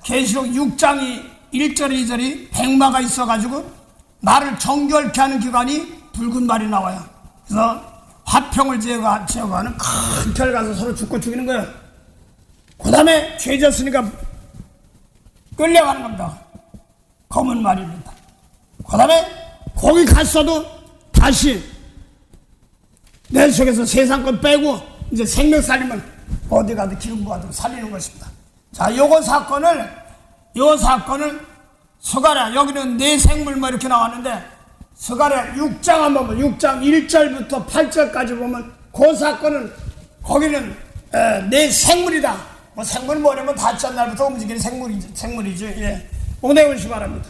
Speaker 1: 계시록 6장이 1절 2절이 백마가 있어가지고 나를 정결케 하는 기관이 붉은 말이 나와요. 그래서 화평을 제거하는 큰 별 가서 서로 죽고 죽이는 거예요. 그 다음에 죄 졌으니까 끌려가는 겁니다. 검은 말입니다. 그 다음에 거기 갔어도 다시 내 속에서 세상 것 빼고 이제 생명 살리면 어디 가도 기름 부어도 살리는 것입니다. 자, 요 사건을 스가랴, 여기는 네 생물 뭐 이렇게 나왔는데 스가랴 6장 한번 보면 6장 1절부터 8절까지 보면 그 사건은 거기는 네 생물이다. 뭐 생물은 뭐냐면 다첫 날부터 움직이는 생물이죠. 예. 오늘 보시기 바랍니다.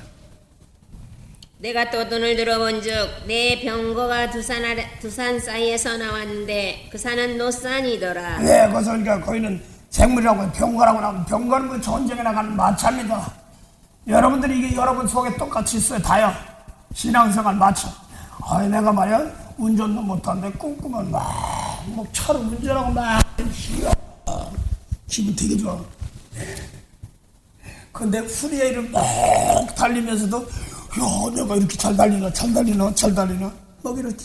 Speaker 2: 내가 또 눈을 들어본즉 내 병거가 두산 사이에서 나왔는데 그 산은 노산이더라.
Speaker 1: 네, 그래서 그러니까 거기는 생물이라고 병거라고 나오면 병거는 그 전쟁에 나가는 마차입니다. 여러분들이 이게 여러분 속에 똑같이 있어요. 다요. 신앙생활 마차. 내가 말이야 운전도 못하는데 꼼꼼한 막 차로 운전하고 막 기분 되게 좋아. 근데 후리에를 막 달리면서도 야, 내가 이렇게 잘 달리나 막 이렇게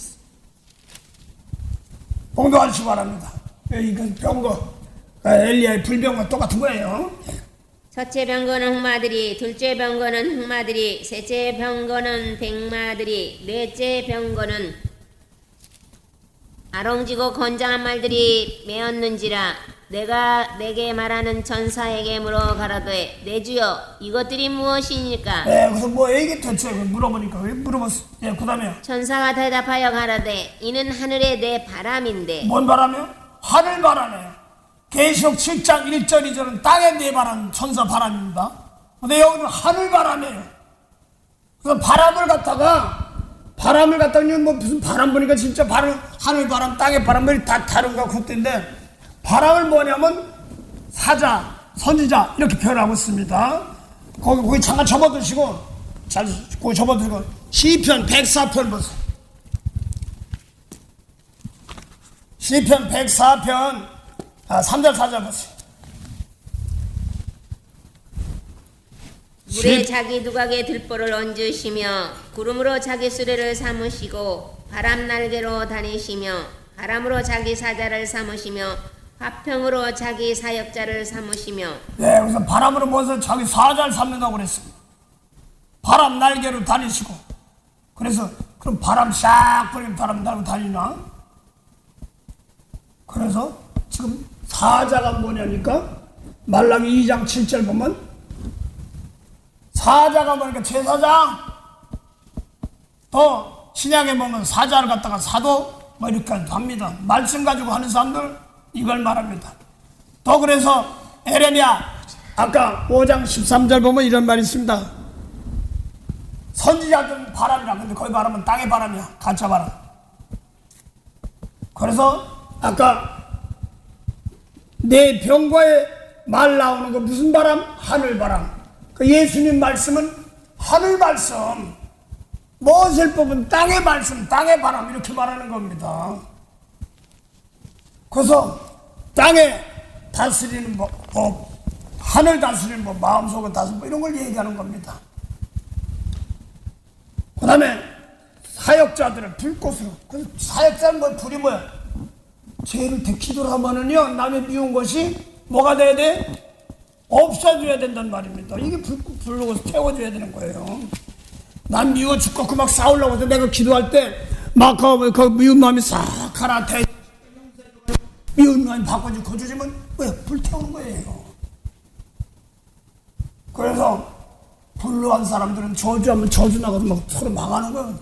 Speaker 1: 봉도하시기 바랍니다. 이건 병거 엘리야의 불병과 똑같은 거예요.
Speaker 2: 첫째 병거는 흑마들이, 둘째 병거는 흑마들이, 셋째 병거는 백마들이, 넷째 병거는 아롱지고 건장한 말들이 메었는지라. 내가 내게 말하는 전사에게 물어가라되 내 주여 이것들이 무엇이니까?
Speaker 1: 네, 그래서 뭐 이게 대체 물어보니까 왜 물어봤어? 예, 그다음에요.
Speaker 2: 전사가 대답하여 가라되 이는 하늘의 내 바람인데.
Speaker 1: 뭔 바람이요? 하늘 바람이에요. 계시록 7장 1절 2절은 땅에 내 바람, 천사 바람입니다. 근데 여기는 하늘 바람이에요. 그래서 바람을 갖다가 뭐 무슨 바람 보니까 진짜 하늘 바람, 땅의 바람 다 다른 거 그때인데 바람을 뭐냐면 사자, 선지자 이렇게 표현하고 있습니다. 거기 잠깐 접어두시고 거기 접어두시고 시편 104편 보세요. 시편 104편 3절 4절 보세요.
Speaker 2: 물에 자기 두각에 들보를 얹으시며 구름으로 자기 수레를 삼으시고 바람 날개로 다니시며 바람으로 자기 사자를 삼으시며 화평으로 자기 사역자를 삼으시며.
Speaker 1: 네, 그래서 바람으로 모아서 자기 사자를 삼는다고 그랬습니다. 바람 날개로 다니시고. 그래서 그럼 바람 싹 불면 바람 날고 다니나? 그래서 지금 사자가 뭐냐니까 말라기 2장 7절 보면 사자가 뭐니까 제사장, 또 신약에 보면 사자를 갖다가 사도 뭐 이렇게 합니다. 말씀 가지고 하는 사람들 이걸 말합니다. 또 그래서 에레미야 아까 5장 13절 보면 이런 말이 있습니다. 선지자들은 바람이라. 근데 거기 바람은 땅의 바람이야. 가짜 바람. 그래서 아까 내 병거에 말 나오는 거 무슨 바람? 하늘 바람. 그 예수님 말씀은 하늘 말씀, 모세법은 땅의 말씀, 땅의 바람 이렇게 말하는 겁니다. 그래서 땅에 다스리는 법, 하늘 다스리는 법, 마음속을 다스리는 법, 이런 걸 얘기하는 겁니다. 그 다음에 사역자들을 불꽃으로. 그 사역자는 뭐 불이 뭐야? 죄를 기도를 하면은요, 남의 미운 것이 뭐가 돼야 돼? 없어져야 된단 말입니다. 이게 불로 태워줘야 되는 거예요. 난 미워 죽고 그 막 싸우려고 해서 내가 기도할 때 막 그 미운 마음이 싹 가라. 미운 마음이 바꿔주고 거주지면 왜? 불태우는 거예요. 그래서 불로 한 사람들은 저주하면 저주 나가서 막 서로 망하는 거예요.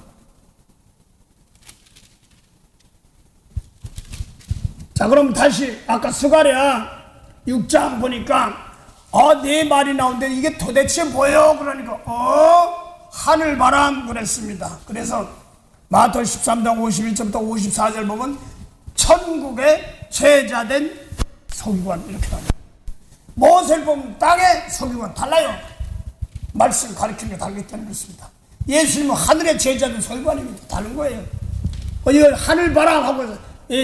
Speaker 1: 자, 그럼 다시 아까 스가랴 6장 보니까 네 말이 나오는데 이게 도대체 뭐예요? 그러니까 하늘바람 그랬습니다. 그래서 마태복음 13장 51절부터 54절 보면 천국의 제자된 서기관 이렇게 나옵니다. 무엇을 보면 땅의 서기관 달라요. 말씀 가르치는 게 다르기 때문에 그렇습니다. 예수님은 하늘의 제자된 서기관입니다. 다른 거예요. 이걸 하늘바람 하고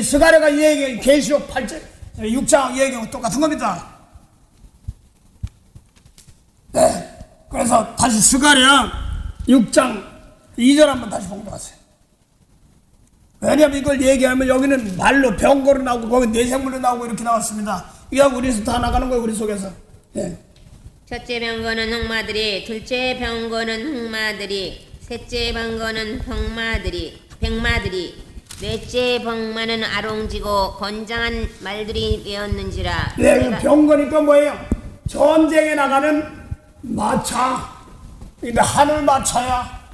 Speaker 1: 스가랴가 이 얘기 계시록 8절 6장 얘기하고 똑같은 겁니다. 네. 그래서 다시 스가랴 6장 2절 한번 다시 봉독하세요. 왜냐하면 이걸 얘기하면 여기는 말로 병거로 나오고 거기 내생물로 나오고 이렇게 나왔습니다. 이거 우리에서 다 나가는 거예요. 우리 속에서. 예.
Speaker 2: 첫째 병거는 흑마들이, 둘째 병거는 흑마들이, 셋째 병거는 백마들이, 넷째 병마는 아롱지고 건장한 말들이 되었는지라.
Speaker 1: 네, 병거니까 뭐예요? 전쟁에 나가는 마차. 근데 하늘 마차야.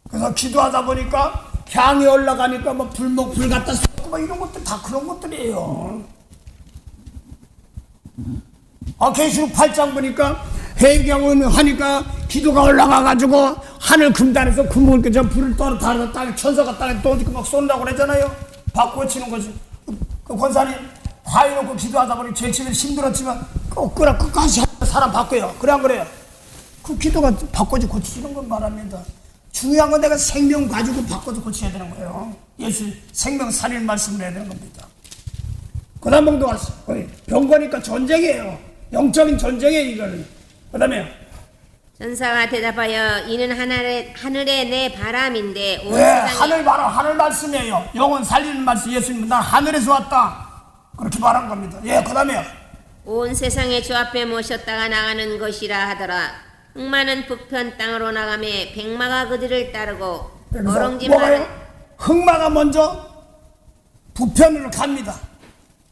Speaker 1: 그래서 기도하다 보니까 향이 올라가니까 뭐 불 갖다 쏟고 뭐 이런 것들 다 그런 것들이에요. 계시록 8장 보니까 회개하고 하니까 기도가 올라가가지고 하늘 금단에서 구멍을 껴서 불을 떨어뜨려서 땅에 천사가 땅에 떠오르고 막 쏜다고 그러잖아요. 바꾸어 치는 거지. 그 권사님 화해 놓고 기도하다 보니 제치면 힘들었지만 끝까지 사람 바꿔요. 그래 안 그래요? 그 기도가 바꿔지 고치는 건 말합니다. 중요한 건 내가 생명 가지고 바꿔서 고쳐야 되는 거예요. 예수 생명 살릴 말씀을 해야 되는 겁니다. 그 다음 봉도 왔어. 병거니까 전쟁이에요. 영적인 전쟁이에요, 이거는. 그 다음에
Speaker 2: 전사가 대답하여 이는 하늘의 내 바람인데 온
Speaker 1: 네,
Speaker 2: 세상에
Speaker 1: 하늘 바람, 하늘 말씀이에요. 영혼 살리는 말씀. 예수님, 난 하늘에서 왔다. 그렇게 말한 겁니다. 예, 그 다음에
Speaker 2: 온 세상에 주 앞에 모셨다가 나가는 것이라 하더라. 흑마는 북편 땅으로 나가매 백마가 그들을 따르고 어렁진 말은
Speaker 1: 흑마가 먼저 북편으로 갑니다.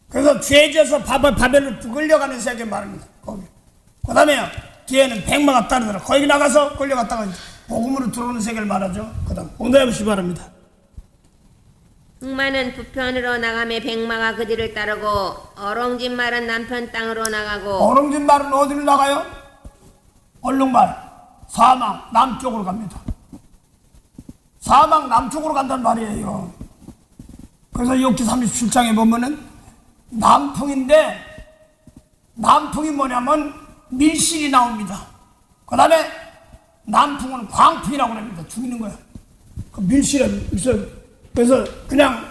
Speaker 1: 그래서 죄져서 바벨로 끌려가는 세계 말입니다. 거기. 그 다음에 뒤에는 백마가 따르더라. 거기 나가서 끌려갔다가 복음으로 들어오는 세계를 말하죠. 그 다음 공부해 보시기 바랍니다.
Speaker 2: 흑마는 북편으로 나가매 백마가 그들을 따르고 어렁진 말은 남편 땅으로 나가고
Speaker 1: 어렁진 말은 어디로 나가요? 얼룩말 사막 남쪽으로 갑니다. 사막 남쪽으로 간단 말이에요. 그래서 욥기 37장에 보면은 남풍인데 남풍이 뭐냐면 밀실이 나옵니다. 그 다음에 남풍은 광풍이라고 합니다. 죽이는 거야. 그 밀실에 있어요. 그래서 그냥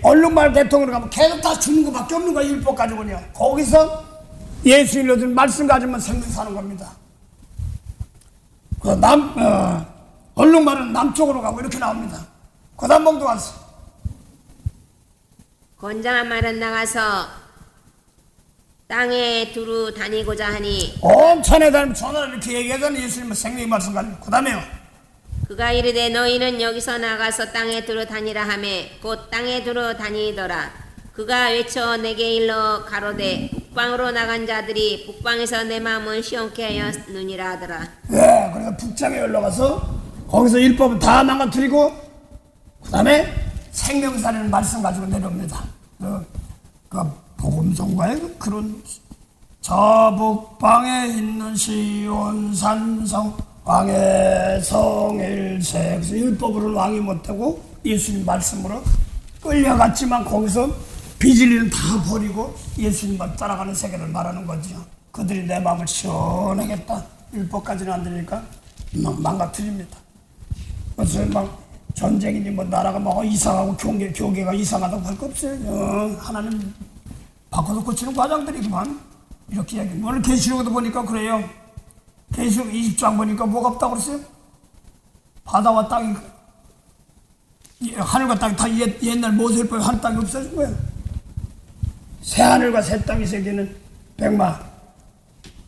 Speaker 1: 얼룩말 계통으로 가면 계속 다 죽는 것밖에 없는 거야. 율법 가지고는요. 거기서 예수 일러준 말씀 가지면 생명 사는 겁니다. 그 얼룩말은 남쪽으로 가고 이렇게 나옵니다. 그 다음 봉도 왔어.
Speaker 2: 건장한 말은 나가서 땅에 두루 다니고자 하니
Speaker 1: 온 천에 다니면 전화를 이렇게 얘기하자니 예수님은 생명의 말씀 가지고 그 다음에요.
Speaker 2: 그가 이르되 너희는 여기서 나가서 땅에 두루 다니라 하매 곧 땅에 두루 다니더라. 그가 외쳐 내게 일러 가로되 북방으로 나간 자들이 북방에서 내 마음을 시원케 하였느니라 하더라.
Speaker 1: 예, 그래서 북장에 올라가서 거기서 율법을 다 망가뜨리고 그 다음에 생명사라는 말씀 가지고 내려옵니다. 그 복음성과의 그런 저 북방에 있는 시온산성 왕의 성일색 율법으로는 왕이 못하고 예수님 말씀으로 끌려갔지만 거기서 비질리는 다 버리고 예수님만 따라가는 세계를 말하는 거죠. 그들이 내 마음을 시원하겠다. 율법까지는 안 되니까 망가뜨립니다. 그래서 막 전쟁이니 뭐 나라가 막 이상하고 교계가 이상하다고 할 거 없어요. 하나님 바꿔서 고치는 과정들이구만. 이렇게 이야기. 오늘 계시록에도 보니까 그래요. 계시록 20장 보니까 뭐가 없다고 그랬어요? 바다와 땅이, 하늘과 땅이 다 옛날 모세율법에 한 땅이 없어진 거예요. 새 하늘과 새 땅이 새기는 백마,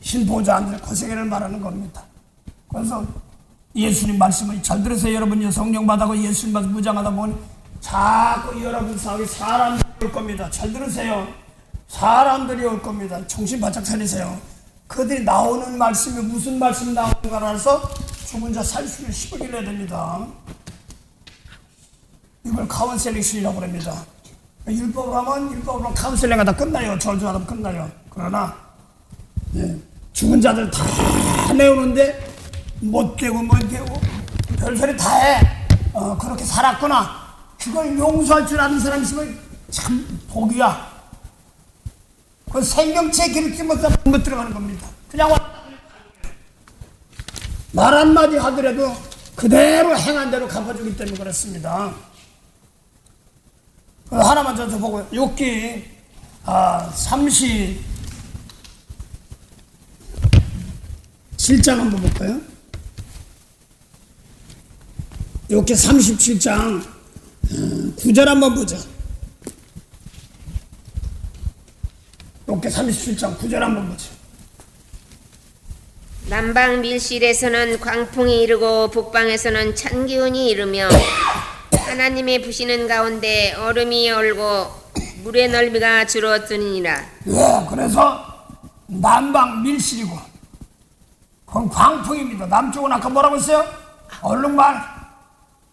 Speaker 1: 신보좌 앉는 그 세계를 말하는 겁니다. 그래서 예수님 말씀을 잘 들으세요. 여러분, 성령 받아고 예수님 말씀 무장하다 보니 자꾸 여러분 사회에 사람들이 올 겁니다. 잘 들으세요. 사람들이 올 겁니다. 정신 바짝 차리세요. 그들이 나오는 말씀이 무슨 말씀 나오는가 알아서 죽은 자 살수를 10을 일러야 됩니다. 이걸 카운셀링이라고 합니다. 율법으로 하면 율법으로 카운셀링 하다 끝나요. 절주하다 끝나요. 그러나 죽은 자들 다 내오는데 못 깨고 별소리 다 해. 그렇게 살았구나. 그걸 용서할 줄 아는 사람이 있으면 참 복이야. 그 생명체 기르지 못하면 못 들어가는 겁니다. 그냥 말 한마디 하더라도 그대로 행한 대로 갚아주기 때문에 그렇습니다. 하나만 저 보고 욥기 37장 한번 볼까요? 욥기 37장 9절 한번 보자. 욥기 37장 9절 한번 보자.
Speaker 2: 남방 밀실에서는 광풍이 이르고 북방에서는 찬기운이 이르며 하나님의 부시는 가운데 얼음이 얼고 물의 넓이가 줄어드니라.
Speaker 1: 예, 그래서 남방 밀실이고 그건 광풍입니다. 남쪽은 아까 뭐라고 했어요? 얼룩말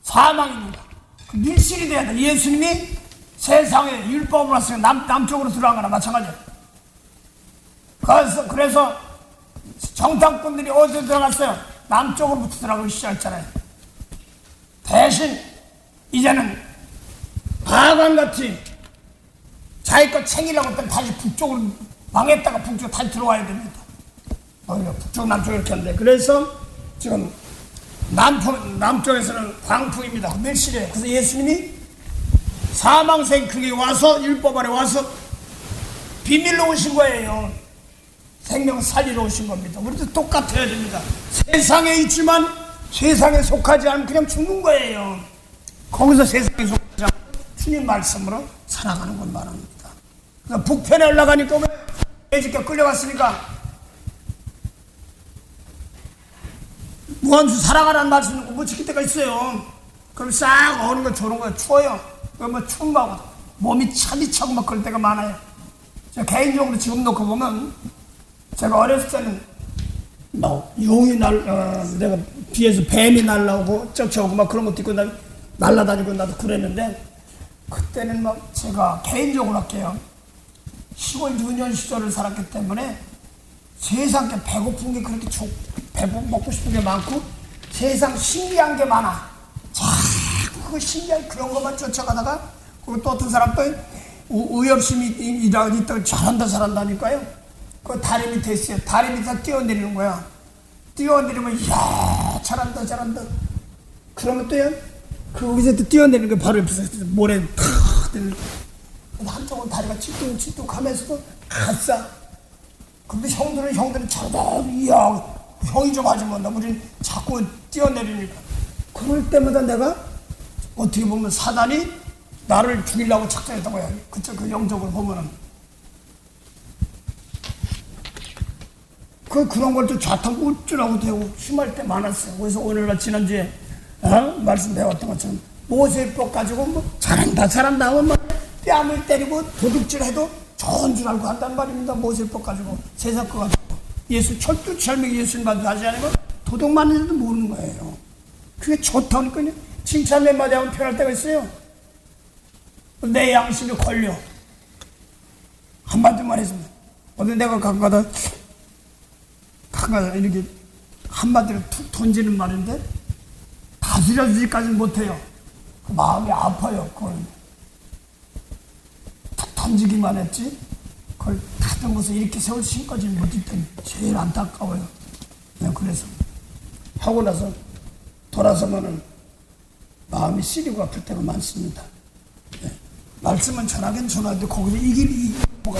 Speaker 1: 사망입니다. 그 밀실이 돼야 돼. 예수님이 세상에 율법으로 왔으니까 남쪽으로 들어간 거나 마찬가지예요. 그래서 정탐꾼들이 어디서 들어갔어요? 남쪽으로부터 들어가기 시작했잖아요. 대신 이제는 바관같이 자기 것 챙기려고 했더니 다시 북쪽으로 망했다가 북쪽으로 다시 들어와야 됩니다. 북쪽 남쪽 이렇게 하는데 그래서 지금 남쪽에서는 광풍입니다. 밀실이에요. 그래서 예수님이 사망생 그게 와서 율법 아래 와서 비밀로 오신 거예요. 생명 살리러 오신 겁니다. 우리도 똑같아야 됩니다. 세상에 있지만 세상에 속하지 않으면 그냥 죽는 거예요. 거기서 세상에 속하지 않고 주님 말씀으로 살아가는 건 말합니다. 그러니까 북편에 올라가니까 왜 에집게 끌려갔으니까 무한주 살아가라는 말씀을 못 지킬 때가 있어요. 그럼 싹 오는 거 저런 거 추워요. 그러면 추운 거하고 몸이 차디차고 막 그럴 때가 많아요. 제가 개인적으로 지금 놓고 보면 제가 어렸을 때는 용이 내가 뒤에서 뱀이 날라오고 쩍쳐오고 막 그런 것도 있고 날라다니고 나도 그랬는데 그때는 막 제가 개인적으로 할게요. 시골 유년 시절을 살았기 때문에 세상에 배고픈 게 그렇게 먹고 싶은 게 많고 세상 신기한 게 많아. 자꾸 그 신기한 그런 것만 쫓아가다가 그리고 또 어떤 사람 또 의협심이 있다가 잘한다니까요. 그 다리 밑에 있어요. 다리 밑에 뛰어내리는 거야. 뛰어내리면 이야 잘한다. 그러면 또요 거기서 또 뛰어내리는 게 바로 옆에서 모래 탁 내리는 거야. 한쪽은 다리가 찌뚝찌뚝하면서도 아싸. 근데 형들은 잘한다. 이야 형이 좀 하지 뭐. 우린 자꾸 뛰어내리니까. 그럴 때마다 내가 어떻게 보면 사단이 나를 죽이려고 작정했다고 해요. 그 영적으로 보면은. 그런 걸 또 좌탕 우쭐하고 되고 심할 때 많았어요. 그래서 오늘날 지난주에 말씀 배웠던 것처럼 모세법 가지고 뭐 잘한다 하면 막 뺨을 때리고 도둑질해도 좋은 줄 알고 한단 말입니다. 모세법 가지고 세상 거 가지고 철두철미하게 예수님 받지 않으면 도둑 맞는데도 모르는 거예요. 그게 좋다니까요. 칭찬 몇 마디 하면 편할 때가 있어요. 내 양심이 걸려. 한마디만 했으면 어디 내가 가끔가다 이렇게 한마디로 툭 던지는 말인데 다스려주지까지는 못해요. 그 마음이 아파요. 그걸 툭 던지기만 했지 그걸 다듬어서 이렇게 세울 수까지는 못했더니 제일 안타까워요. 그래서 하고 나서 돌아서면은 마음이 시리고 아플 때가 많습니다. 말씀은 전하긴 전하는데 거기서 이길 뭐가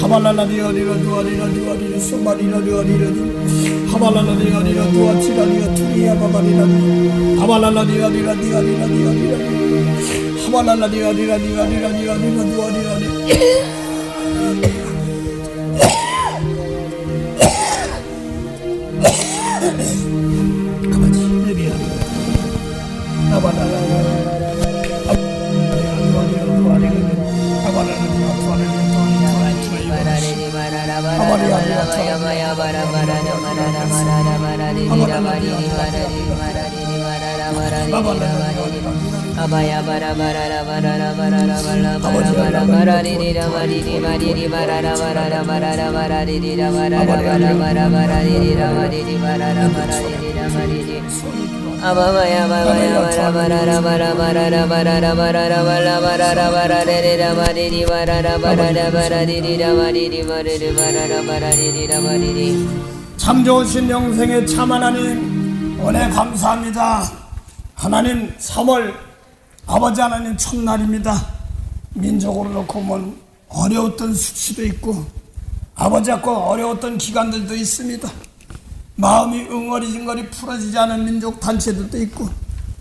Speaker 1: 하발라나 디아리라 두아리라 두아리라 소마리라 두아리라 하발라나 디아리라 두아치라리라 투리야 바바리라 하발라나 디아리라 디아리라 디아리라 하발라나 디아리라 디아리라 디아리라 두아리라 아버지 예비하리 하발라나 참 좋으신 영생의 참 하나님 은혜 감사합니다. 하나님 3월 아버지 하나님 첫날입니다. 민족으로 놓고 보면 어려웠던 수치도 있고 아버지 갖고 어려웠던 기간들도 있습니다. 마음이 응어리징거리 풀어지지 않은 민족 단체들도 있고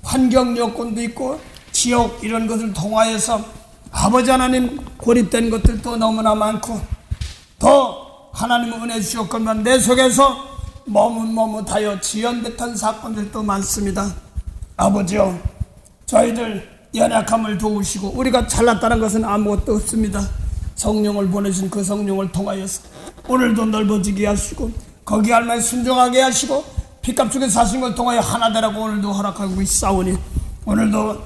Speaker 1: 환경 여건도 있고 지역 이런 것을 통하여서 아버지 하나님 고립된 것들도 너무나 많고 더 하나님 은혜 주셨건만 내 속에서 머뭇머뭇하여 지연됐던 사건들도 많습니다. 아버지요, 저희들 연약함을 도우시고 우리가 잘났다는 것은 아무것도 없습니다. 성령을 보내신 그 성령을 통하여서 오늘도 넓어지게 하시고 거기 알만 순종하게 하시고 피값 주게 사신 걸 통하여 하나 되라고 오늘도 허락하고 있사오니 오늘도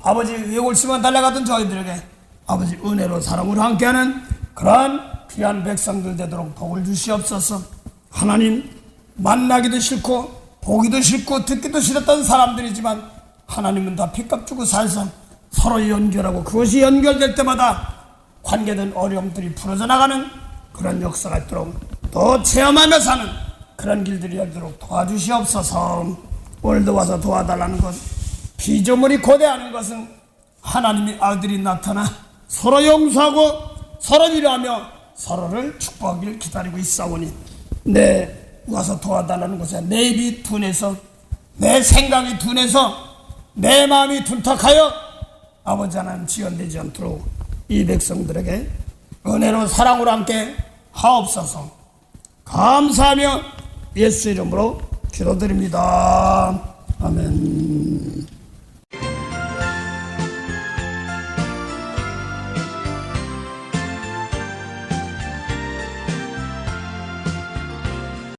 Speaker 1: 아버지 외골심만 달려가던 저희들에게 아버지 은혜로 사랑으로 함께하는 그러한 귀한 백성들 되도록 복을 주시옵소서. 하나님 만나기도 싫고 보기도 싫고 듣기도 싫었던 사람들이지만 하나님은 다 피값 주고 살서 서로 연결하고 그것이 연결될 때마다 관계된 어려움들이 풀어져 나가는 그런 역사가 있도록 더 체험하며 사는 그런 길들이 열도록 도와주시옵소서. 오늘도 와서 도와달라는 것 피조물이 고대하는 것은 하나님의 아들이 나타나 서로 용서하고 서로 위로하며 서로를 축복하기를 기다리고 있사오니 와서 도와달라는 것에 내 입이 둔해서 내 생각이 둔해서 내 마음이 둔탁하여 아버지 하나님 지연되지 않도록 이 백성들에게 은혜로 사랑으로 함께 하옵소서. 감사하며 예수 이름으로 기도드립니다. 아멘.